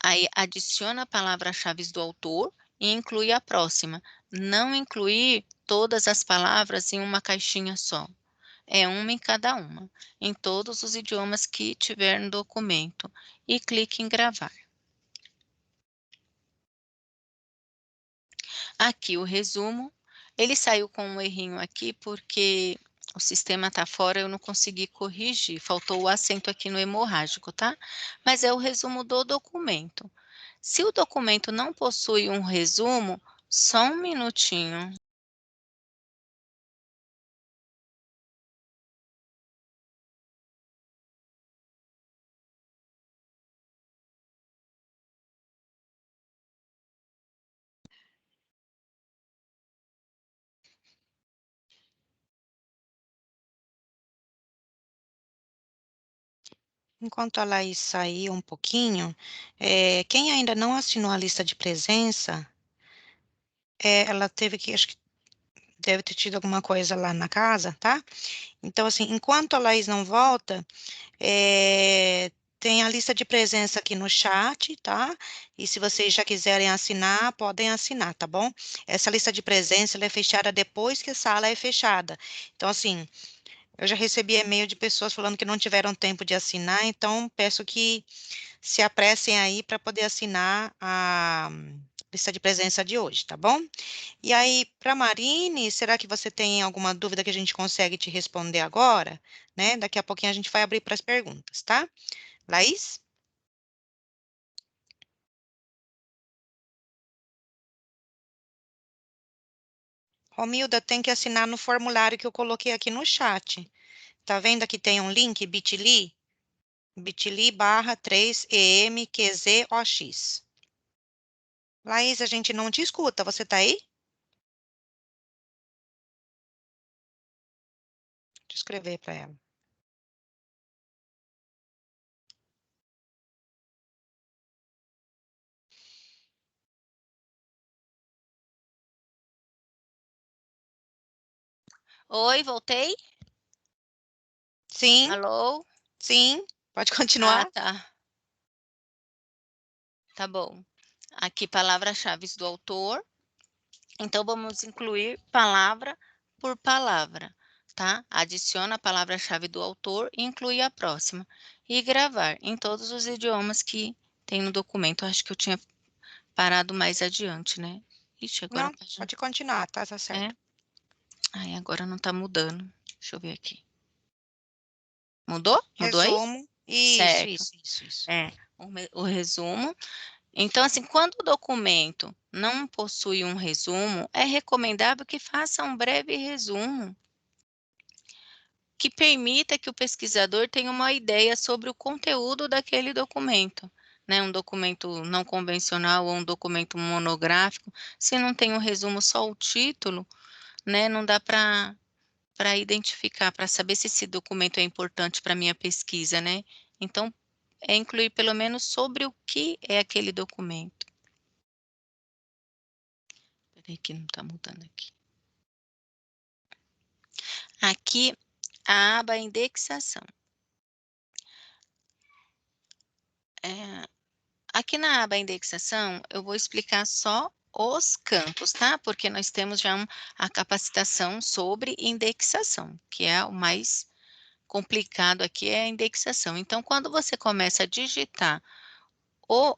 aí adiciona a palavra-chave do autor e inclui a próxima. Não incluir todas as palavras em uma caixinha só. É uma em cada uma, em todos os idiomas que tiver no documento. E clique em gravar. Aqui o resumo. Ele saiu com um errinho aqui porque o sistema está fora, eu não consegui corrigir. Faltou o acento aqui no hemorrágico, tá? Mas é o resumo do documento. Se o documento não possui um resumo, só um minutinho. Enquanto a Laís sair um pouquinho, quem ainda não assinou a lista de presença, ela teve que, acho que deve ter tido alguma coisa lá na casa, tá? Então, assim, enquanto a Laís não volta, tem a lista de presença aqui no chat, tá? E se vocês já quiserem assinar, podem assinar, tá bom? Essa lista de presença, ela é fechada depois que a sala é fechada. Então, assim, eu já recebi e-mail de pessoas falando que não tiveram tempo de assinar, então peço que se apressem aí para poder assinar a lista de presença de hoje, tá bom? E aí, para Marine, será que você tem alguma dúvida que a gente consegue te responder agora? Né? Daqui a pouquinho a gente vai abrir para as perguntas, tá? Laís? Romilda, tem que assinar no formulário que eu coloquei aqui no chat. Tá vendo aqui tem um link, bit.ly? bit.ly/3emqzox. Laís, a gente não te escuta, você tá aí? Deixa eu escrever para ela. Oi, voltei? Sim, Alô? sim, pode Ah, continuar. tá. Tá bom. Aqui, palavras-chave do autor. Então, vamos incluir palavra por palavra, tá? Adiciona a palavra-chave do autor e inclui a próxima. E gravar em todos os idiomas que tem no documento. Acho que eu tinha parado mais adiante, né? Ixi, agora a Não, página... pode continuar, tá É? certo. Ai, agora não tá mudando. Deixa eu ver aqui. Mudou? Mudou aí? Resumo. Isso, Certo. isso. É, o resumo. Então, assim, quando o documento não possui um resumo, é recomendável que faça um breve resumo que permita que o pesquisador tenha uma ideia sobre o conteúdo daquele documento, né? Um documento não convencional ou um documento monográfico, se não tem um resumo, só o título, né? Não dá para identificar, para saber se esse documento é importante para a minha pesquisa, né? Então, é incluir pelo menos sobre o que é aquele documento. Peraí que não está mudando aqui. Aqui, a aba indexação. Aqui na aba indexação, eu vou explicar só os campos, tá? Porque nós temos já a capacitação sobre indexação, que é o mais complicado aqui, é a indexação. Então, quando você começa a digitar o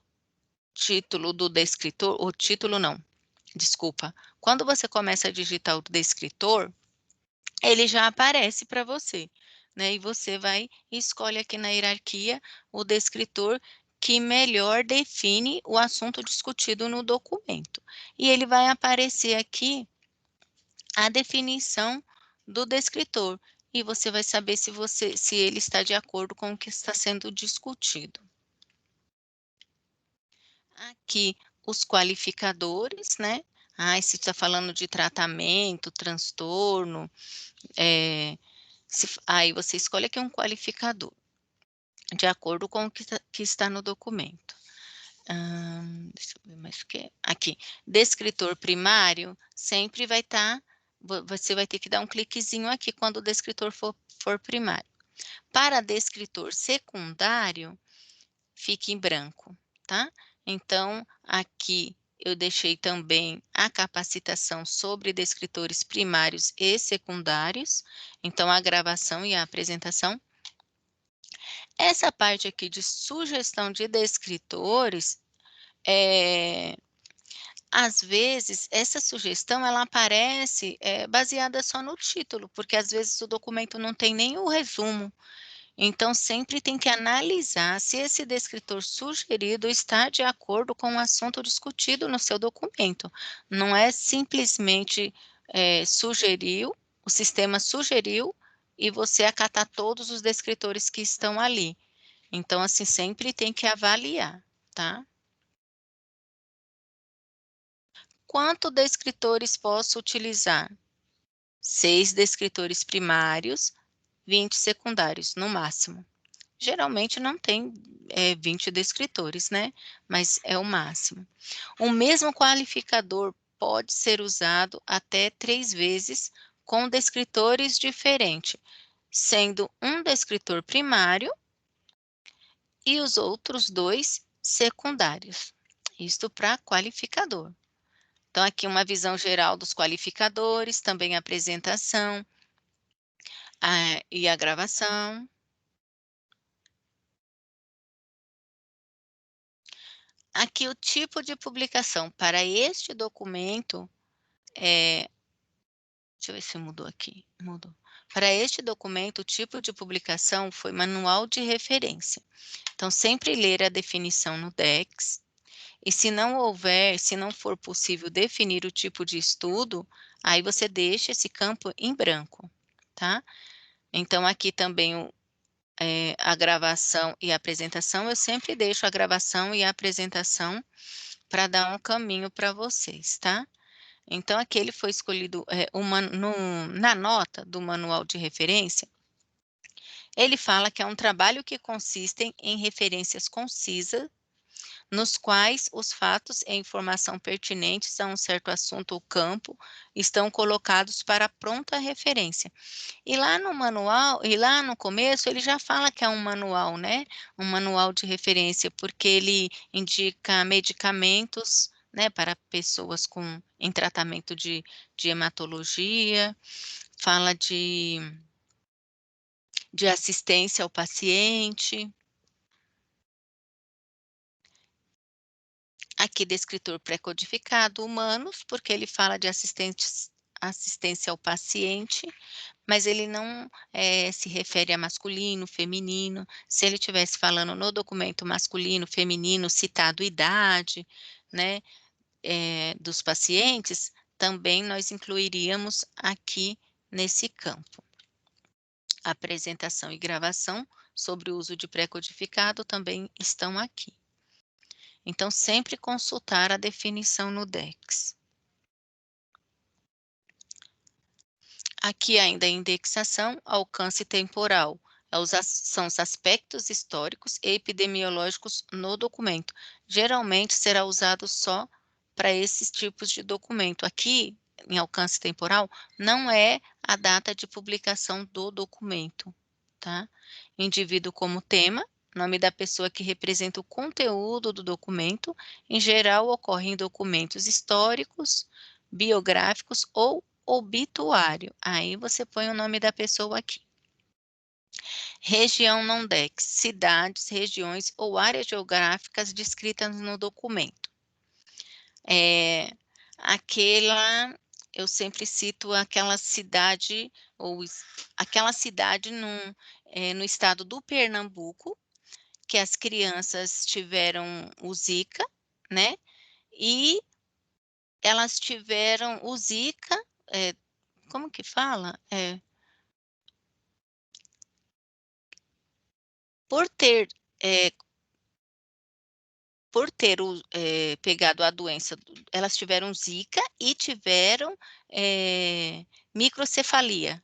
título do descritor, o título não, desculpa. Quando você começa a digitar o descritor, ele já aparece para você. né? E você vai e escolhe aqui na hierarquia o descritor que melhor define o assunto discutido no documento. E ele vai aparecer aqui a definição do descritor, e você vai saber se ele está de acordo com o que está sendo discutido. Aqui os qualificadores, né? Se está falando de tratamento, transtorno, aí você escolhe aqui um qualificador, de acordo com o que está no documento. Deixa eu ver mais o que. Aqui, descritor primário, sempre vai estar, você vai ter que dar um cliquezinho aqui quando o descritor for primário. Para descritor secundário, fique em branco, tá? Então, aqui eu deixei também a capacitação sobre descritores primários e secundários, então a gravação e a apresentação. Essa parte aqui de sugestão de descritores, às vezes, essa sugestão ela aparece baseada só no título, porque às vezes o documento não tem nem o resumo. Então, sempre tem que analisar se esse descritor sugerido está de acordo com o assunto discutido no seu documento. Não é simplesmente sugeriu, o sistema sugeriu e você acatar todos os descritores que estão ali. Então, assim, sempre tem que avaliar, tá? Quantos descritores posso utilizar? 6 descritores primários, 20 secundários, no máximo. Geralmente não tem 20 descritores, né? Mas é o máximo. O mesmo qualificador pode ser usado até 3 vezes com descritores diferentes, sendo um descritor primário e os outros 2 secundários. Isto para qualificador. Então, aqui uma visão geral dos qualificadores, também a apresentação e a gravação. Aqui o tipo de publicação para este documento deixa eu ver se mudou aqui, mudou. Para este documento, o tipo de publicação foi manual de referência. Então, sempre ler a definição no DEX, e se não for possível definir o tipo de estudo, aí você deixa esse campo em branco, tá? Então, aqui também a gravação e a apresentação, eu sempre deixo a gravação e a apresentação para dar um caminho para vocês, tá? Então, aqui ele foi escolhido na nota do manual de referência, ele fala que é um trabalho que consiste em referências concisas, nos quais os fatos e informação pertinentes a um certo assunto ou campo estão colocados para pronta referência. E lá no manual, e lá no começo, ele já fala que é um manual, né? Um manual de referência, porque ele indica medicamentos, né, para pessoas em tratamento de hematologia, fala de assistência ao paciente. Aqui, descritor pré-codificado, humanos, porque ele fala de assistência ao paciente, mas ele não se refere a masculino, feminino. Se ele estivesse falando no documento masculino, feminino, citado idade, né, dos pacientes, também nós incluiríamos aqui nesse campo. Apresentação e gravação sobre o uso de pré-codificado também estão aqui. Então, sempre consultar a definição no DEX. Aqui ainda a indexação, alcance temporal. São os aspectos históricos e epidemiológicos no documento. Geralmente será usado só para esses tipos de documento. Aqui, em alcance temporal, não é a data de publicação do documento, tá? Indivíduo como tema, nome da pessoa que representa o conteúdo do documento, em geral ocorre em documentos históricos, biográficos ou obituário. Aí você põe o nome da pessoa aqui. Região não DEX, cidades, regiões ou áreas geográficas descritas no documento. eu sempre cito aquela cidade, aquela cidade no estado do Pernambuco, que as crianças tiveram o Zika, né? E elas tiveram o Zika, como que fala? Por ter, eh, pegado a doença, elas tiveram Zika e tiveram, microcefalia,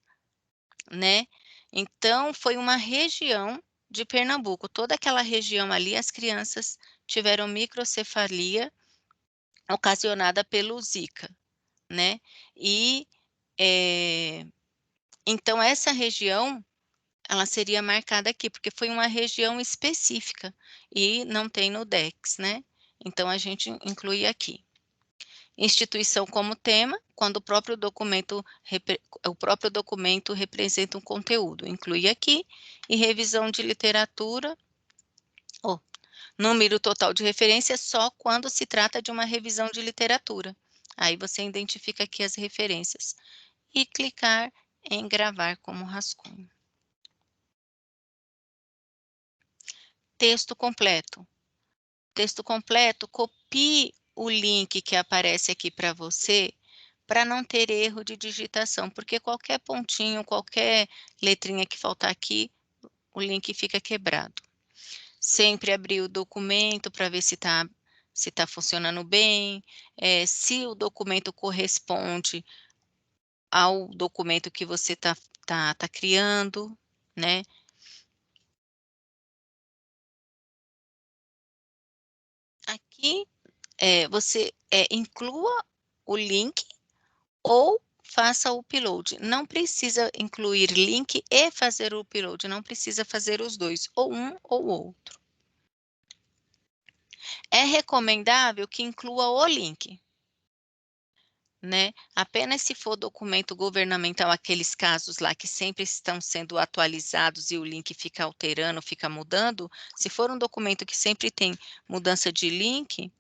né. Então foi uma região de Pernambuco, toda aquela região ali, as crianças tiveram microcefalia ocasionada pelo Zika, né. E, eh, então essa região, ela seria marcada aqui, porque foi uma região específica e não tem no DEX, né. Então a gente inclui aqui. Instituição como tema, quando o próprio documento representa um conteúdo, inclui aqui. E revisão de literatura, número total de referência só quando se trata de uma revisão de literatura. Aí você identifica aqui as referências e clicar em gravar como rascunho. Texto completo. Texto completo, copie o link que aparece aqui para você, para não ter erro de digitação, porque qualquer pontinho, qualquer letrinha que faltar aqui, o link fica quebrado. Sempre abrir o documento para ver se tá funcionando bem, se o documento corresponde ao documento que você tá criando, né. Aqui, você, inclua o link ou faça o upload. Não precisa incluir link e fazer o upload, não precisa fazer os 2, ou um ou outro. É recomendável que inclua o link, né, apenas se for documento governamental, aqueles casos lá que sempre estão sendo atualizados e o link fica alterando, fica mudando, se for um documento que sempre tem mudança de link,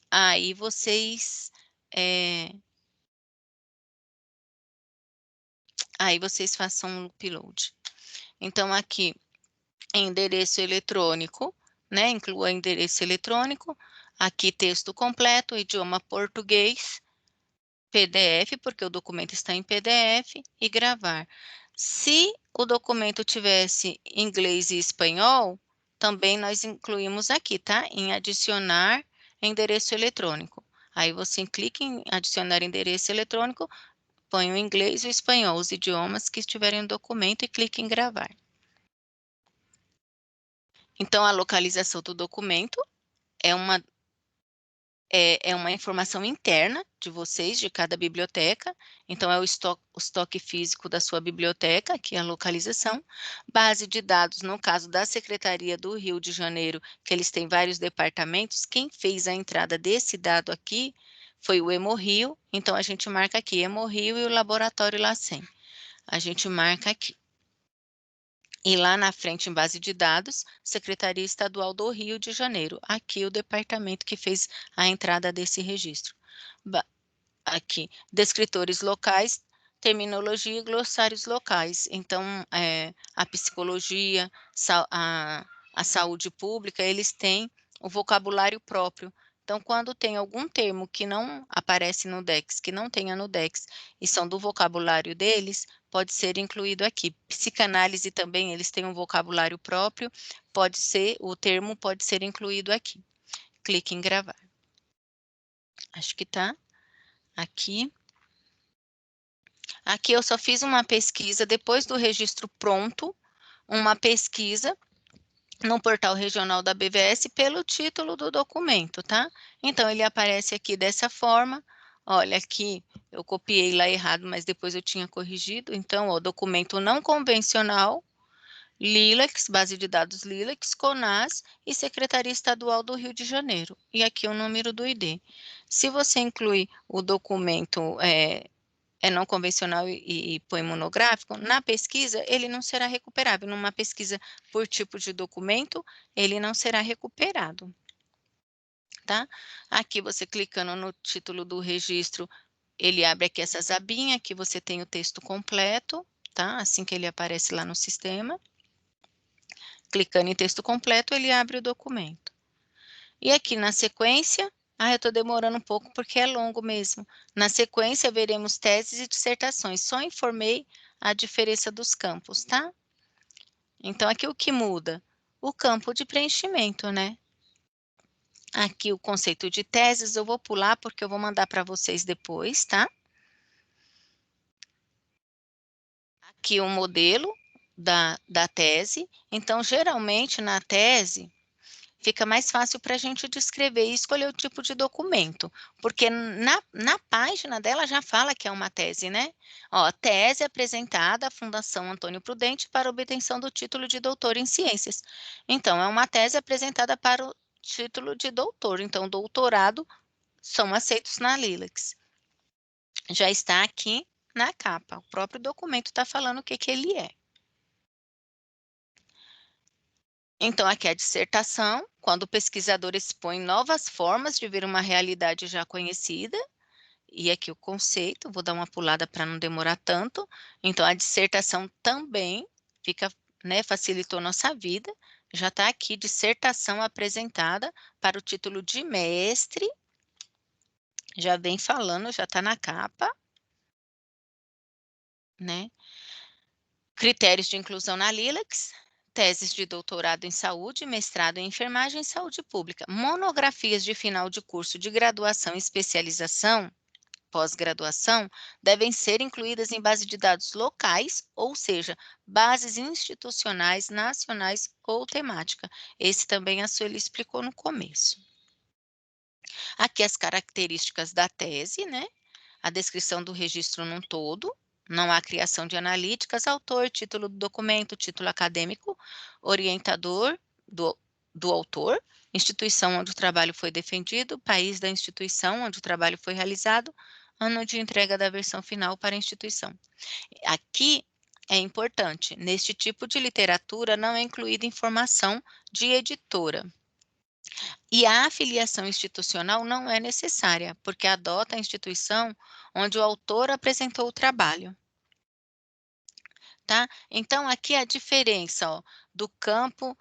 aí vocês façam o upload. Então aqui, endereço eletrônico, né, inclua endereço eletrônico, aqui texto completo, idioma português, PDF, porque o documento está em PDF, e gravar. Se o documento tivesse inglês e espanhol, também nós incluímos aqui, tá? Em adicionar endereço eletrônico. Aí você clica em adicionar endereço eletrônico, põe o inglês e o espanhol, os idiomas que estiverem no documento, e clique em gravar. Então, a localização do documento é uma informação interna de vocês, de cada biblioteca. Então, é o estoque físico da sua biblioteca, aqui é a localização. Base de dados, no caso da Secretaria do Rio de Janeiro, que eles têm vários departamentos, quem fez a entrada desse dado aqui foi o Hemorrio, então a gente marca aqui Hemorrio e o Laboratório LACEN. A gente marca aqui. E lá na frente, em base de dados, Secretaria Estadual do Rio de Janeiro. Aqui o departamento que fez a entrada desse registro. Aqui, descritores locais, terminologia e glossários locais. Então, a psicologia, a saúde pública, eles têm o vocabulário próprio. Então, quando tem algum termo que não aparece no DEX, que não tenha no DEX, e são do vocabulário deles, pode ser incluído aqui. Psicanálise também, eles têm um vocabulário próprio, o termo pode ser incluído aqui. Clique em gravar. Acho que tá aqui. Aqui eu só fiz uma pesquisa, depois do registro pronto, uma pesquisa no portal regional da BVS pelo título do documento, tá? Então, ele aparece aqui dessa forma. Olha, aqui eu copiei lá errado, mas depois eu tinha corrigido. Então, ó, documento não convencional, LILAC, base de dados LILAC, CONAS e Secretaria Estadual do Rio de Janeiro. E aqui o número do ID. Se você inclui o documento não convencional e põe monográfico, na pesquisa ele não será recuperável. Numa pesquisa por tipo de documento, ele não será recuperado. Tá? Aqui você clicando no título do registro, ele abre aqui essas abinhas, que você tem o texto completo, tá? Assim que ele aparece lá no sistema. Clicando em texto completo, ele abre o documento. E aqui na sequência, eu estou demorando um pouco porque é longo mesmo. Na sequência, veremos teses e dissertações. Só informei a diferença dos campos, tá? Então, aqui o que muda? O campo de preenchimento, né? Aqui o conceito de teses, eu vou pular porque eu vou mandar para vocês depois, tá? Aqui o modelo da tese. Então, geralmente, na tese, fica mais fácil para a gente descrever e escolher o tipo de documento, porque na página dela já fala que é uma tese, né? Ó, tese apresentada à Fundação Antônio Prudente para obtenção do título de doutor em ciências. Então, é uma tese apresentada para o título de doutor. Então, doutorado são aceitos na Lilacs. Já está aqui na capa. O próprio documento está falando o que ele é. Então, aqui é a dissertação, quando o pesquisador expõe novas formas de ver uma realidade já conhecida. E aqui o conceito, vou dar uma pulada para não demorar tanto. Então, a dissertação também fica, né, facilitou nossa vida. Já está aqui, dissertação apresentada para o título de mestre. Já vem falando, já está na capa, né? Critérios de inclusão na Lilacs, teses de doutorado em saúde, mestrado em enfermagem e saúde pública, monografias de final de curso de graduação e especialização, pós-graduação, devem ser incluídas em base de dados locais, ou seja, bases institucionais, nacionais ou temática. Esse também a Sueli explicou no começo. Aqui as características da tese, né? A descrição do registro num todo, não há criação de analíticas, autor, título do documento, título acadêmico, orientador do autor, instituição onde o trabalho foi defendido, país da instituição onde o trabalho foi realizado, ano de entrega da versão final para a instituição. Aqui é importante, neste tipo de literatura não é incluída informação de editora. E a afiliação institucional não é necessária, porque adota a instituição onde o autor apresentou o trabalho. Tá? Então, aqui a diferença do campo,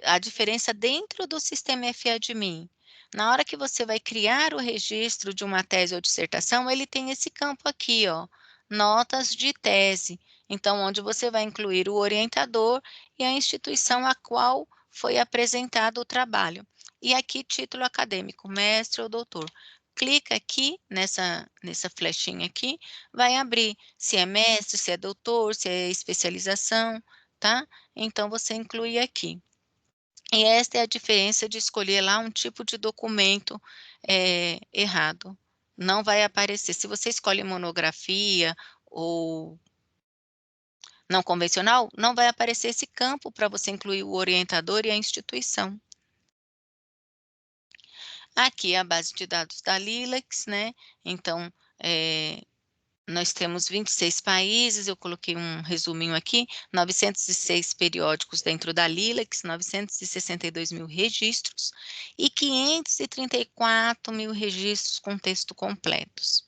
a diferença dentro do sistema FADMIN. Na hora que você vai criar o registro de uma tese ou dissertação, ele tem esse campo aqui, ó, notas de tese. Então, onde você vai incluir o orientador e a instituição a qual foi apresentado o trabalho. E aqui, título acadêmico, mestre ou doutor. Clica aqui nessa flechinha aqui, vai abrir se é mestre, se é doutor, se é especialização, tá? Então, você inclui aqui. E esta é a diferença de escolher lá um tipo de documento errado. Não vai aparecer. Se você escolhe monografia ou não convencional, não vai aparecer esse campo para você incluir o orientador e a instituição. Aqui é a base de dados da Lilacs, né? Então, nós temos 26 países, eu coloquei um resuminho aqui, 906 periódicos dentro da Lilacs, 962 mil registros e 534 mil registros com texto completos.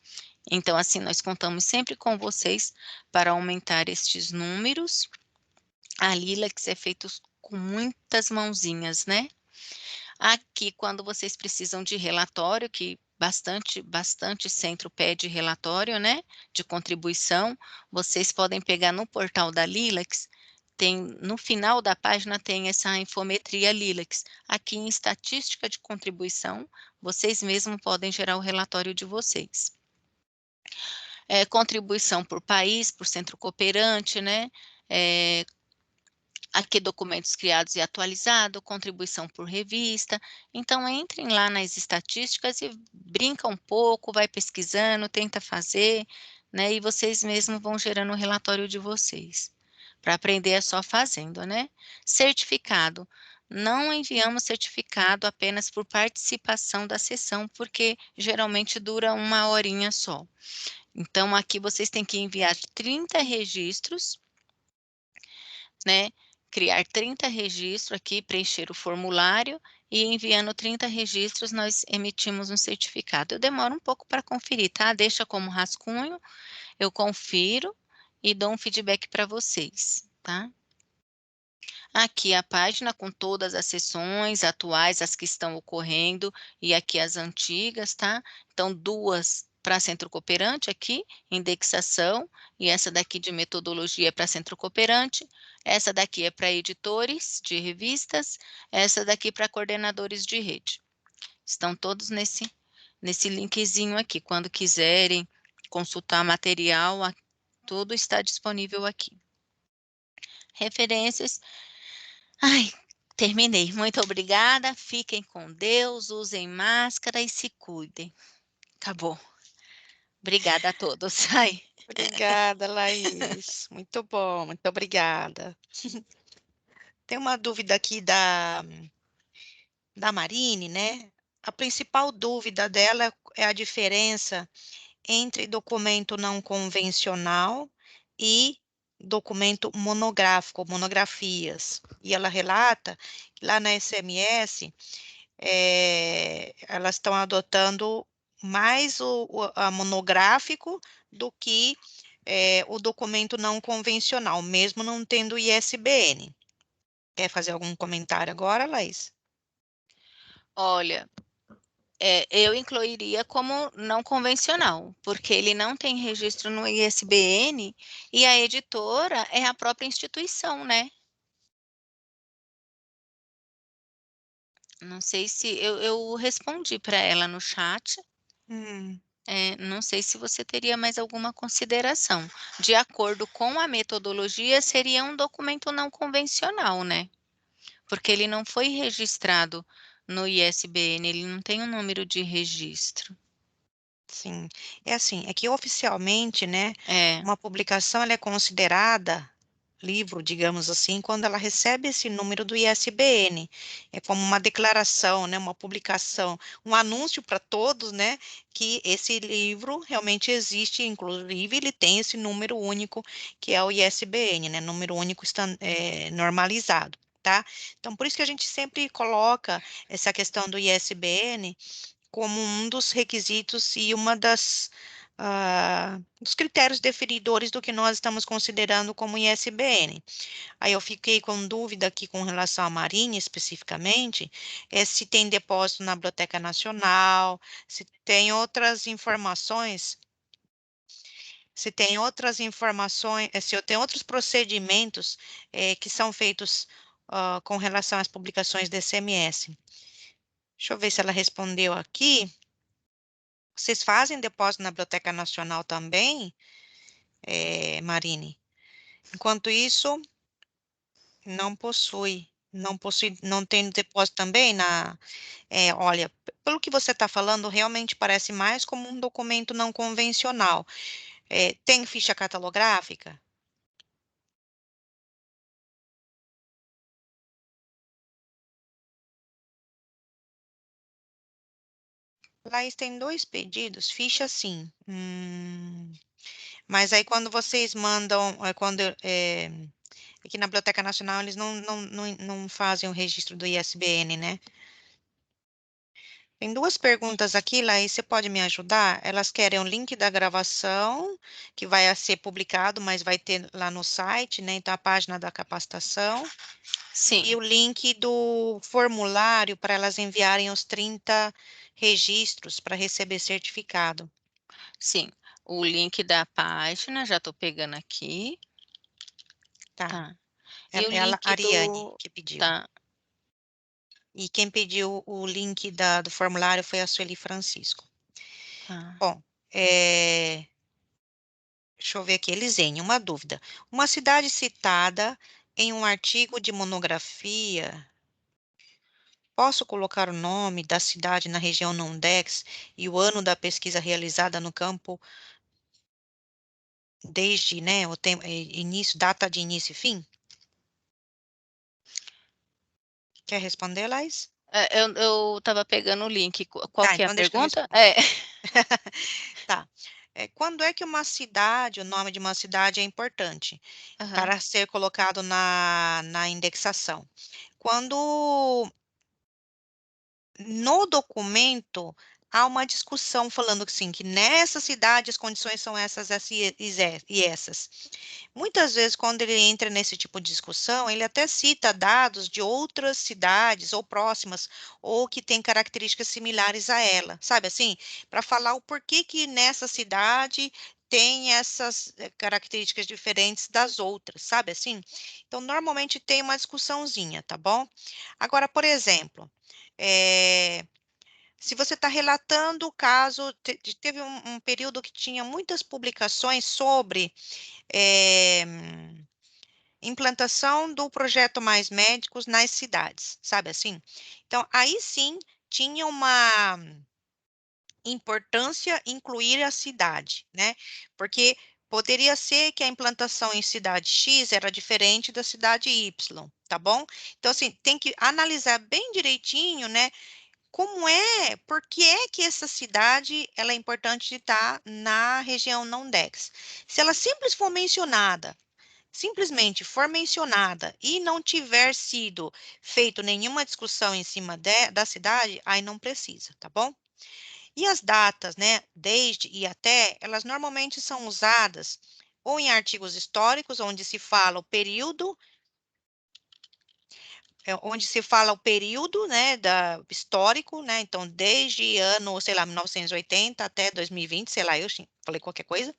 Então, assim, nós contamos sempre com vocês para aumentar estes números. A Lilacs é feita com muitas mãozinhas, né? Aqui, quando vocês precisam de relatório, que bastante centro pede relatório, né, de contribuição, vocês podem pegar no portal da Lilacs, no final da página tem essa infometria Lilacs. Aqui em estatística de contribuição, vocês mesmos podem gerar o relatório de vocês. Contribuição por país, por centro cooperante, né, aqui documentos criados e atualizados, contribuição por revista. Então, entrem lá nas estatísticas e brinca um pouco, vai pesquisando, tenta fazer, né? E vocês mesmos vão gerando o relatório de vocês. Para aprender é só fazendo, né? Certificado. Não enviamos certificado apenas por participação da sessão, porque geralmente dura 1 horinha só. Então, aqui vocês têm que enviar 30 registros, né? criar 30 registros aqui, preencher o formulário e enviando 30 registros, nós emitimos um certificado. Eu demoro um pouco para conferir, tá? Deixa como rascunho, eu confiro e dou um feedback para vocês, tá? Aqui a página com todas as sessões atuais, as que estão ocorrendo, e aqui as antigas, tá? Então, duas para Centro Cooperante aqui, indexação, e essa daqui de metodologia é para Centro Cooperante, essa daqui é para editores de revistas, essa daqui para coordenadores de rede. Estão todos nesse linkzinho aqui, quando quiserem consultar material, tudo está disponível aqui. Referências. Ai, terminei. Muito obrigada. Fiquem com Deus, usem máscara e se cuidem. Acabou. Obrigada a todos. Ai. Obrigada, Laís. Muito bom, muito obrigada. Tem uma dúvida aqui da Marine, né? A principal dúvida dela é a diferença entre documento não convencional e documento monográfico, monografias. E ela relata que lá na SMS, elas estão adotando mais a monográfico do que o documento não convencional, mesmo não tendo ISBN. Quer fazer algum comentário agora, Laís? Olha, eu incluiria como não convencional, porque ele não tem registro no ISBN e a editora é a própria instituição, né? Não sei se eu respondi para ela no chat. Hum, Não sei se você teria mais alguma consideração. De acordo com a metodologia, seria um documento não convencional, né? Porque ele não foi registrado no ISBN, ele não tem um número de registro. sim. É assim, é que oficialmente, né, É, uma publicação ela é considerada livro, digamos assim, quando ela recebe esse número do ISBN. É como uma declaração, né, uma publicação, um anúncio para todos, né, que esse livro realmente existe, inclusive ele tem esse número único que é o ISBN, né, número único normalizado. Tá? Então, por isso que a gente sempre coloca essa questão do ISBN como um dos requisitos e uma dos critérios definidores do que nós estamos considerando como ISBN. Aí eu fiquei com dúvida aqui com relação à Marinha especificamente, se tem depósito na Biblioteca Nacional, se tem outras informações, se eu tenho outros procedimentos que são feitos com relação às publicações da SMS. Deixa eu ver se ela respondeu aqui. Vocês fazem depósito na Biblioteca Nacional também, Marine? Enquanto isso, não possui, não tem depósito também olha, pelo que você está falando, realmente parece mais como um documento não convencional. Tem ficha catalográfica? Laís, tem dois pedidos, ficha sim. Mas aí quando vocês mandam, aqui na Biblioteca Nacional, eles não fazem o registro do ISBN, né? Tem duas perguntas aqui, Laís, você pode me ajudar? Elas querem o link da gravação, que vai a ser publicado, mas vai ter lá no site, né? Então, a página da capacitação. sim, E o link do formulário para elas enviarem os 30 registros para receber certificado. sim. O link da página, já estou pegando aqui, Tá. tá? E o Ela, link Ariane, que pediu. tá, E quem pediu o link do formulário foi a Sueli Francisco. tá. Bom, deixa eu ver aqui, Elisene, uma dúvida. Uma cidade citada em um artigo de monografia, posso colocar o nome da cidade na região Nondex e o ano da pesquisa realizada no campo desde, né, início, data de início e fim? Quer responder, Laís? Eu estava pegando o link. Qual Tá, que é a então deixa eu pergunta? responder. Tá. quando é que uma cidade, o nome de uma cidade é importante Aham. para ser colocado na indexação? Quando no documento há uma discussão falando que sim, que nessa cidade as condições são essas, essas e essas. Muitas vezes, quando ele entra nesse tipo de discussão, ele até cita dados de outras cidades ou próximas, ou que têm características similares a ela, sabe assim? Para falar o porquê que nessa cidade tem essas características diferentes das outras, sabe assim? Então, normalmente tem uma discussãozinha, tá bom? Agora, por exemplo, eh, se você está relatando o caso, teve um período que tinha muitas publicações sobre eh, implantação do projeto Mais Médicos nas cidades, sabe assim? Então, aí sim tinha uma importância incluir a cidade, né? Porque poderia ser que a implantação em cidade X era diferente da cidade Y, tá bom? Então, assim, tem que analisar bem direitinho, né? Como é, por que é que essa cidade ela é importante de estar na região não DEX? Se ela simplesmente for mencionada e não tiver sido feito nenhuma discussão em cima da cidade, aí não precisa, tá bom? E as datas, né, desde e até, elas normalmente são usadas ou em artigos históricos, onde se fala o período onde se fala o período, né, histórico, né, então desde ano, sei lá, 1980 até 2020, sei lá, falei qualquer coisa,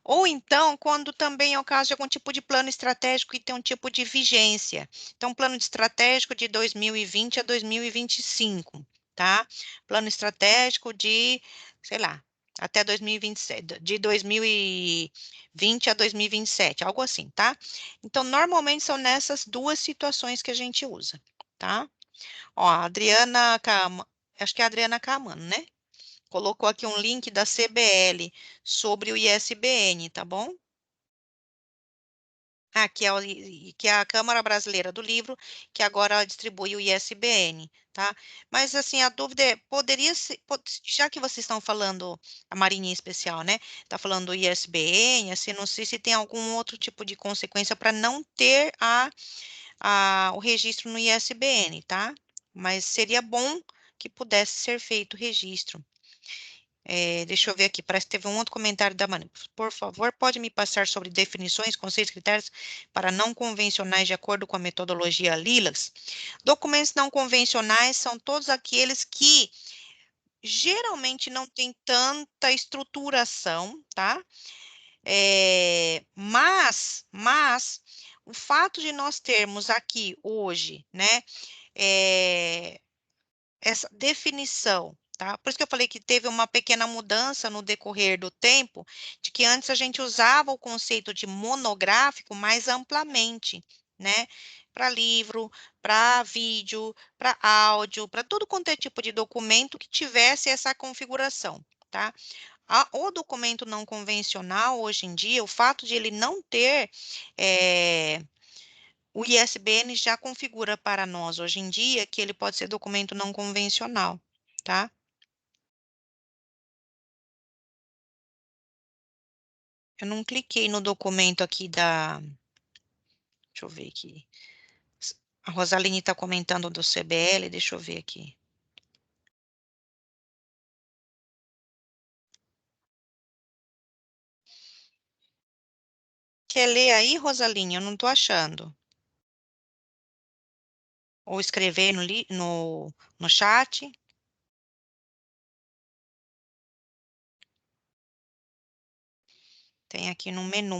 ou então quando também é o caso de algum tipo de plano estratégico que tem um tipo de vigência, então plano estratégico de 2020 a 2025, tá? Plano estratégico de, sei lá, até 2027, de 2020 a 2027, algo assim, tá? Então, normalmente são nessas duas situações que a gente usa, tá? Ó, a Adriana acho que é a Adriana Camano, né? Colocou aqui um link da CBL sobre o ISBN, tá bom? Ah, que é a Câmara Brasileira do Livro, que agora distribui o ISBN, tá? Mas, assim, a dúvida é, poderia ser, já que vocês estão falando, a Marinha em especial, né? Está falando do ISBN, assim, não sei se tem algum outro tipo de consequência para não ter o registro no ISBN, tá? Mas seria bom que pudesse ser feito o registro. Deixa eu ver aqui, parece que teve um outro comentário da Mani. Por favor, pode me passar sobre definições, conceitos, critérios para não convencionais de acordo com a metodologia Lilas? Documentos não convencionais são todos aqueles que geralmente não têm tanta estruturação, tá? Mas o fato de nós termos aqui hoje, né, é, essa definição, tá? Por isso que eu falei que teve uma pequena mudança no decorrer do tempo, de que antes a gente usava o conceito de monográfico mais amplamente, né? Para livro, para vídeo, para áudio, para todo quanto é tipo de documento que tivesse essa configuração, tá? O documento não convencional, hoje em dia, o fato de ele não ter o ISBN já configura para nós, hoje em dia, que ele pode ser documento não convencional, tá? Eu não cliquei no documento aqui deixa eu ver aqui. A Rosaline está comentando do CBL, deixa eu ver aqui. Quer ler aí, Rosaline? Eu não estou achando. Ou escrever no chat. Tem aqui no menu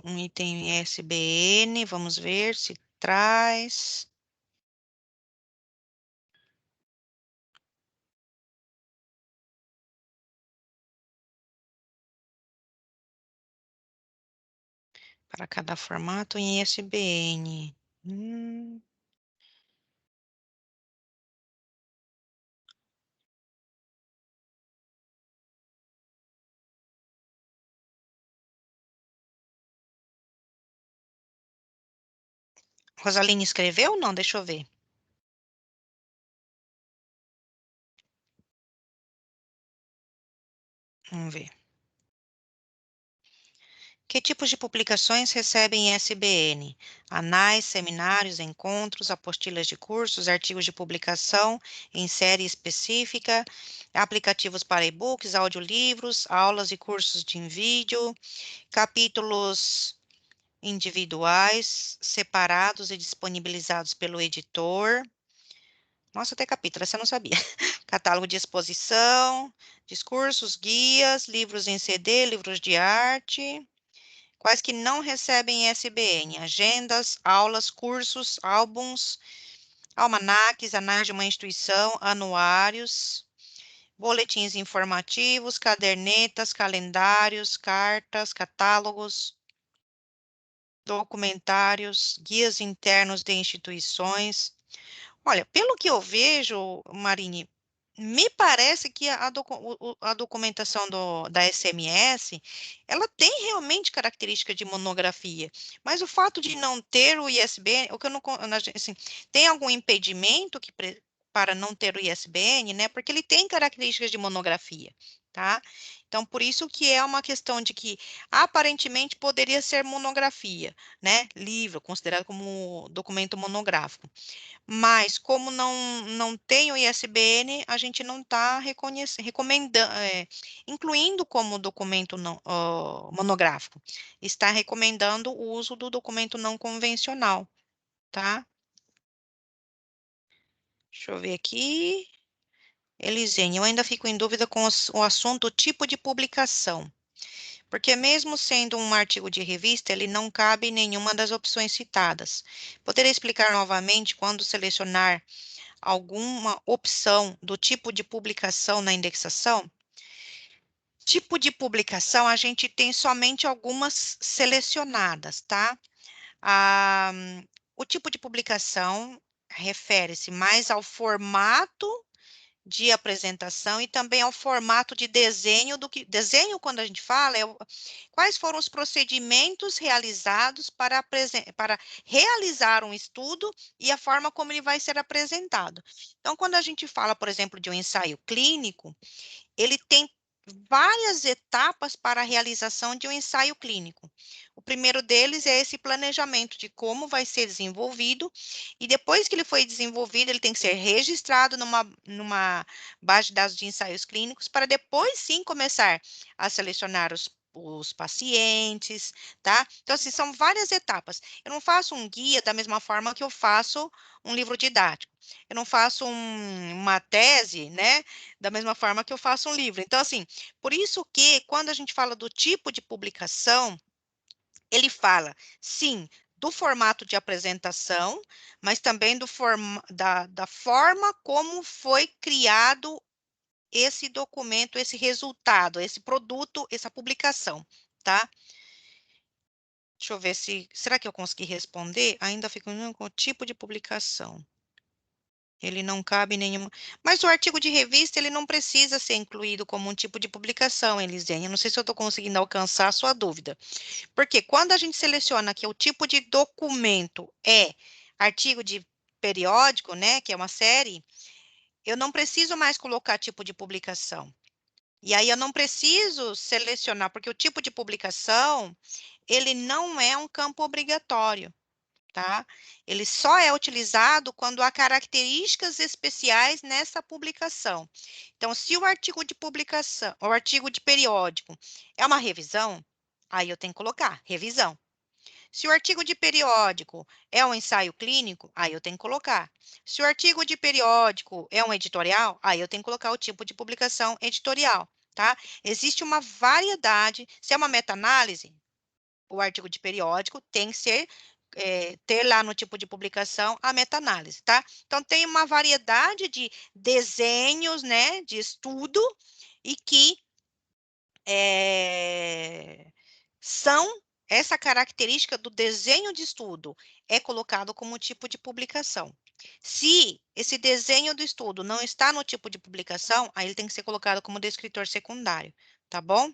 um item ISBN, vamos ver se traz. Para cada formato em ISBN. Rosaline escreveu ou não? Deixa eu ver. Vamos ver. Que tipos de publicações recebem ISBN? Anais, seminários, encontros, apostilas de cursos, artigos de publicação em série específica, aplicativos para e-books, audiolivros, aulas e cursos de vídeo, capítulos individuais, separados e disponibilizados pelo editor. Nossa, até capítulo, essa eu não sabia. Catálogo de exposição, discursos, guias, livros em CD, livros de arte. Quais que não recebem ISBN? Agendas, aulas, cursos, álbuns, almanaques, anais de uma instituição, anuários, boletins informativos, cadernetas, calendários, cartas, catálogos, documentários, guias internos de instituições. Olha, pelo que eu vejo, Marine, me parece que a documentação da SMS, ela tem realmente característica de monografia, mas o fato de não ter o ISBN, o que eu não, assim, tem algum impedimento para não ter o ISBN, né? Porque ele tem características de monografia, tá? Então, por isso que é uma questão de que aparentemente poderia ser monografia, né? Livro, considerado como documento monográfico. Mas, como não tem o ISBN, a gente não está recomendando, incluindo como documento monográfico. Está recomendando o uso do documento não convencional, tá? Deixa eu ver aqui. Elisene, eu ainda fico em dúvida com o assunto tipo de publicação. Porque mesmo sendo um artigo de revista, ele não cabe em nenhuma das opções citadas. Poderia explicar novamente quando selecionar alguma opção do tipo de publicação na indexação? Tipo de publicação, a gente tem somente algumas selecionadas, tá? Ah, o tipo de publicação refere-se mais ao formato de apresentação e também ao formato de desenho do que desenho quando a gente fala quais foram os procedimentos realizados para realizar um estudo e a forma como ele vai ser apresentado. Então, quando a gente fala, por exemplo, de um ensaio clínico, ele tem várias etapas para a realização de um ensaio clínico. O primeiro deles é esse planejamento de como vai ser desenvolvido, e depois que ele foi desenvolvido, ele tem que ser registrado numa base de dados de ensaios clínicos, para depois sim começar a selecionar os pacientes, tá? Então, assim, são várias etapas. Eu não faço um guia da mesma forma que eu faço um livro didático. Eu não faço uma tese, né? Da mesma forma que eu faço um livro. Então, assim, por isso que quando a gente fala do tipo de publicação, ele fala, sim, do formato de apresentação, mas também da forma como foi criado esse documento, esse resultado, esse produto, essa publicação, tá? Deixa eu ver se, será que eu consegui responder? Ainda fico com o tipo de publicação. Ele não cabe em nenhuma. Mas o artigo de revista, ele não precisa ser incluído como um tipo de publicação, Elisene. Eu não sei se eu estou conseguindo alcançar a sua dúvida. Porque quando a gente seleciona que o tipo de documento é artigo de periódico, né, que é uma série, eu não preciso mais colocar tipo de publicação. E aí eu não preciso selecionar, porque o tipo de publicação, ele não é um campo obrigatório. Tá? Ele só é utilizado quando há características especiais nessa publicação. Então, se o artigo de publicação, o artigo de periódico é uma revisão, aí eu tenho que colocar revisão. Se o artigo de periódico é um ensaio clínico, aí eu tenho que colocar. Se o artigo de periódico é um editorial, aí eu tenho que colocar o tipo de publicação editorial, tá? Existe uma variedade. Se é uma meta-análise, o artigo de periódico tem que ser ter lá no tipo de publicação a meta-análise, tá? Então, tem uma variedade de desenhos, né, de estudo, e que são essa característica do desenho de estudo é colocado como tipo de publicação. Se esse desenho do estudo não está no tipo de publicação, aí ele tem que ser colocado como descritor secundário, tá bom?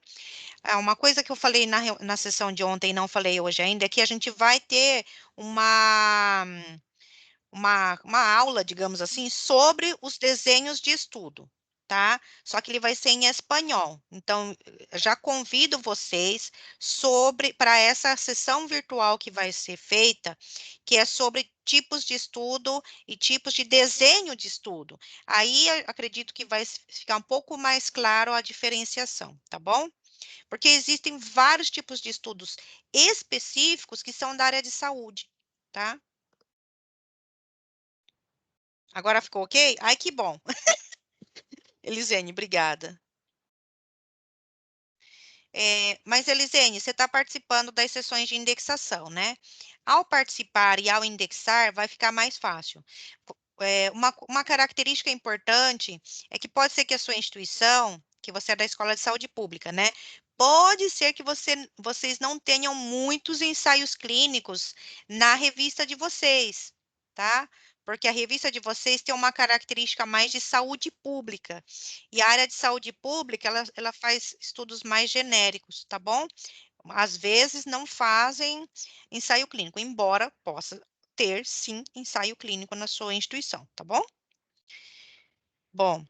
Uma coisa que eu falei na sessão de ontem e não falei hoje ainda é que a gente vai ter uma aula, digamos assim, sobre os desenhos de estudo, tá? Só que ele vai ser em espanhol. Então, já convido vocês para essa sessão virtual que vai ser feita, que é sobre tipos de estudo e tipos de desenho de estudo. Aí, eu acredito que vai ficar um pouco mais claro a diferenciação, tá bom? Porque existem vários tipos de estudos específicos que são da área de saúde, tá? Agora ficou ok? Ai, que bom. Elisene, obrigada. Mas, Elisene, você está participando das sessões de indexação, né? Ao participar e ao indexar, vai ficar mais fácil. Uma característica importante é que pode ser que a sua instituição, que você é da Escola de Saúde Pública, né? Pode ser que vocês não tenham muitos ensaios clínicos na revista de vocês, tá? Porque a revista de vocês tem uma característica mais de saúde pública. E a área de saúde pública, ela faz estudos mais genéricos, tá bom? Às vezes não fazem ensaio clínico, embora possa ter, sim, ensaio clínico na sua instituição, tá bom? Bom,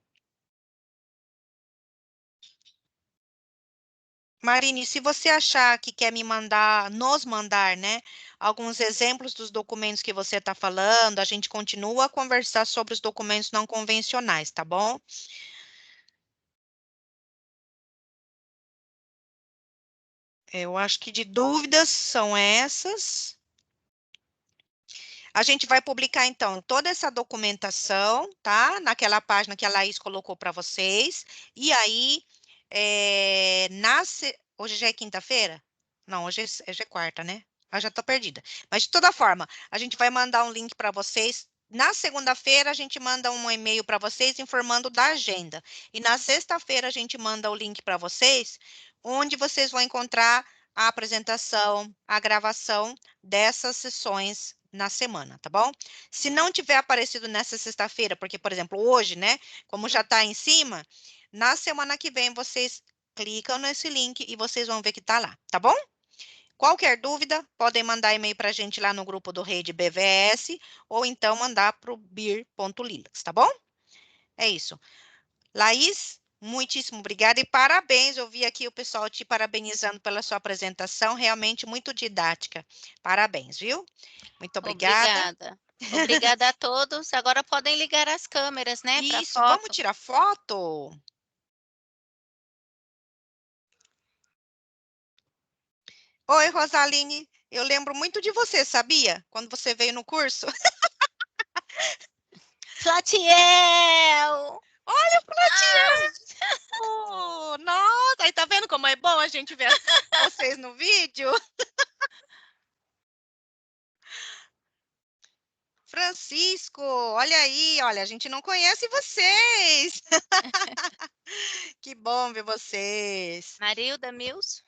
Marine, se você achar que quer nos mandar, né, alguns exemplos dos documentos que você está falando, a gente continua a conversar sobre os documentos não convencionais, tá bom? Eu acho que de dúvidas são essas. A gente vai publicar, então, toda essa documentação, tá? Naquela página que a Laís colocou para vocês. E aí, hoje já é quinta-feira? Não, hoje é quarta, né? Ah, já estou perdida. Mas, de toda forma, a gente vai mandar um link para vocês. Na segunda-feira, a gente manda um e-mail para vocês informando da agenda. E na sexta-feira, a gente manda o link para vocês, onde vocês vão encontrar a apresentação, a gravação dessas sessões na semana, tá bom? Se não tiver aparecido nessa sexta-feira, porque, por exemplo, hoje, né, como já está em cima, na semana que vem vocês clicam nesse link e vocês vão ver que está lá, tá bom? Qualquer dúvida, podem mandar e-mail para a gente lá no grupo do Rede BVS ou então mandar para o bir.lilacs, tá bom? É isso. Laís, muitíssimo obrigada e parabéns. Eu vi aqui o pessoal te parabenizando pela sua apresentação, realmente muito didática. Parabéns, viu? Muito obrigada. Obrigada. Obrigada a todos. Agora podem ligar as câmeras, né, para Isso, vamos foto. tirar foto? Oi, Rosaline, eu lembro muito de você, sabia? Quando você veio no curso. Flatiel! Olha o Platiano! Nossa, aí tá vendo como é bom a gente ver vocês no vídeo? Francisco, olha aí, olha, a gente não conhece vocês. Que bom ver vocês. Marilda Mills,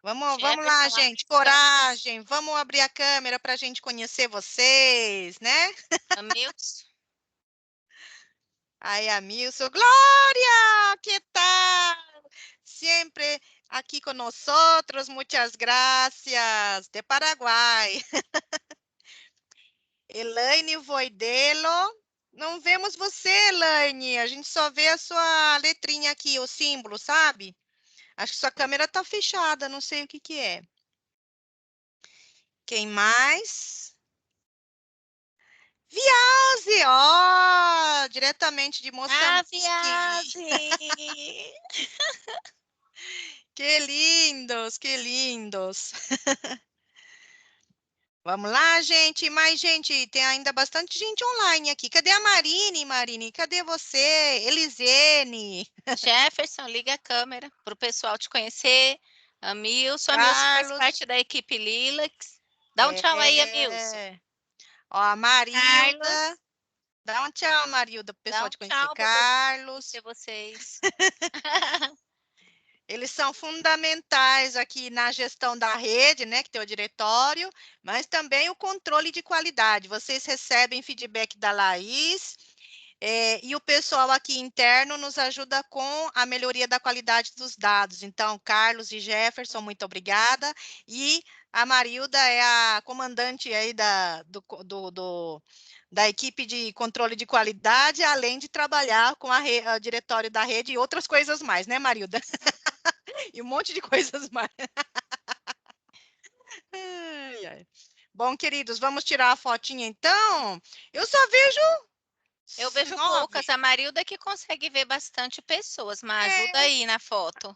Vamos lá, Jefferson, abre gente, as câmeras. coragem. Vamos abrir a câmera para a gente conhecer vocês, né? Mills, Aí, Amilson. Glória, que tal? Sempre aqui com nós outros, muitas gracias, de Paraguai. Elaine Voidelo. Não vemos você, Elaine. A gente só vê a sua letrinha aqui, o símbolo, sabe? Acho que sua câmera está fechada, não sei o que que é. Quem mais? Viase, ó, diretamente de Moçambique. Viase! Que lindos, que lindos. Vamos lá, gente. Mais gente, tem ainda bastante gente online aqui. Cadê a Marine, Marine? Cadê você? Elisene, Jefferson, liga a câmera para o pessoal te conhecer. Amilson faz Carlos. parte da equipe Lilacs. Dá um tchau aí, Amilson. Ó, a Carlos, Marilda. Dá um tchau, Marilda, pro dá pessoal um te conhecer. tchau para o pessoal Carlos. conhecer vocês. Eles são fundamentais aqui na gestão da rede, né, que tem o diretório, mas também o controle de qualidade. Vocês recebem feedback da Laís, e o pessoal aqui interno nos ajuda com a melhoria da qualidade dos dados. Então, Carlos e Jefferson, muito obrigada. E a Marilda é a comandante aí da equipe de controle de qualidade, além de trabalhar com a diretório da rede e outras coisas mais, né, Marilda? E um monte de coisas mais. Ai, ai. Bom, queridos, vamos tirar a fotinha então? Eu só vejo Eu vejo 9. poucas. A Marilda que consegue ver bastante pessoas, mas ajuda É, aí na foto,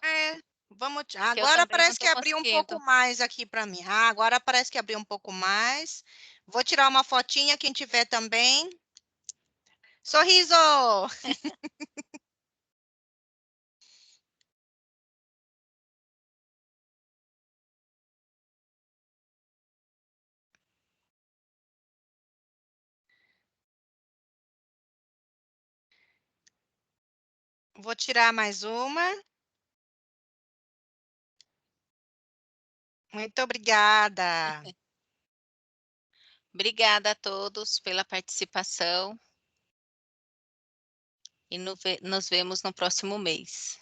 vamos. que eu Agora também não parece que estou abriu um pouco conseguindo. mais aqui para mim. Ah, agora parece que abriu um pouco mais. Vou tirar uma fotinha, quem tiver também. Sorriso! Vou tirar mais uma. Muito obrigada. Obrigada a todos pela participação e nos vemos no próximo mês.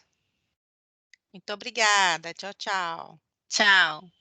Muito obrigada. Tchau, tchau. Tchau.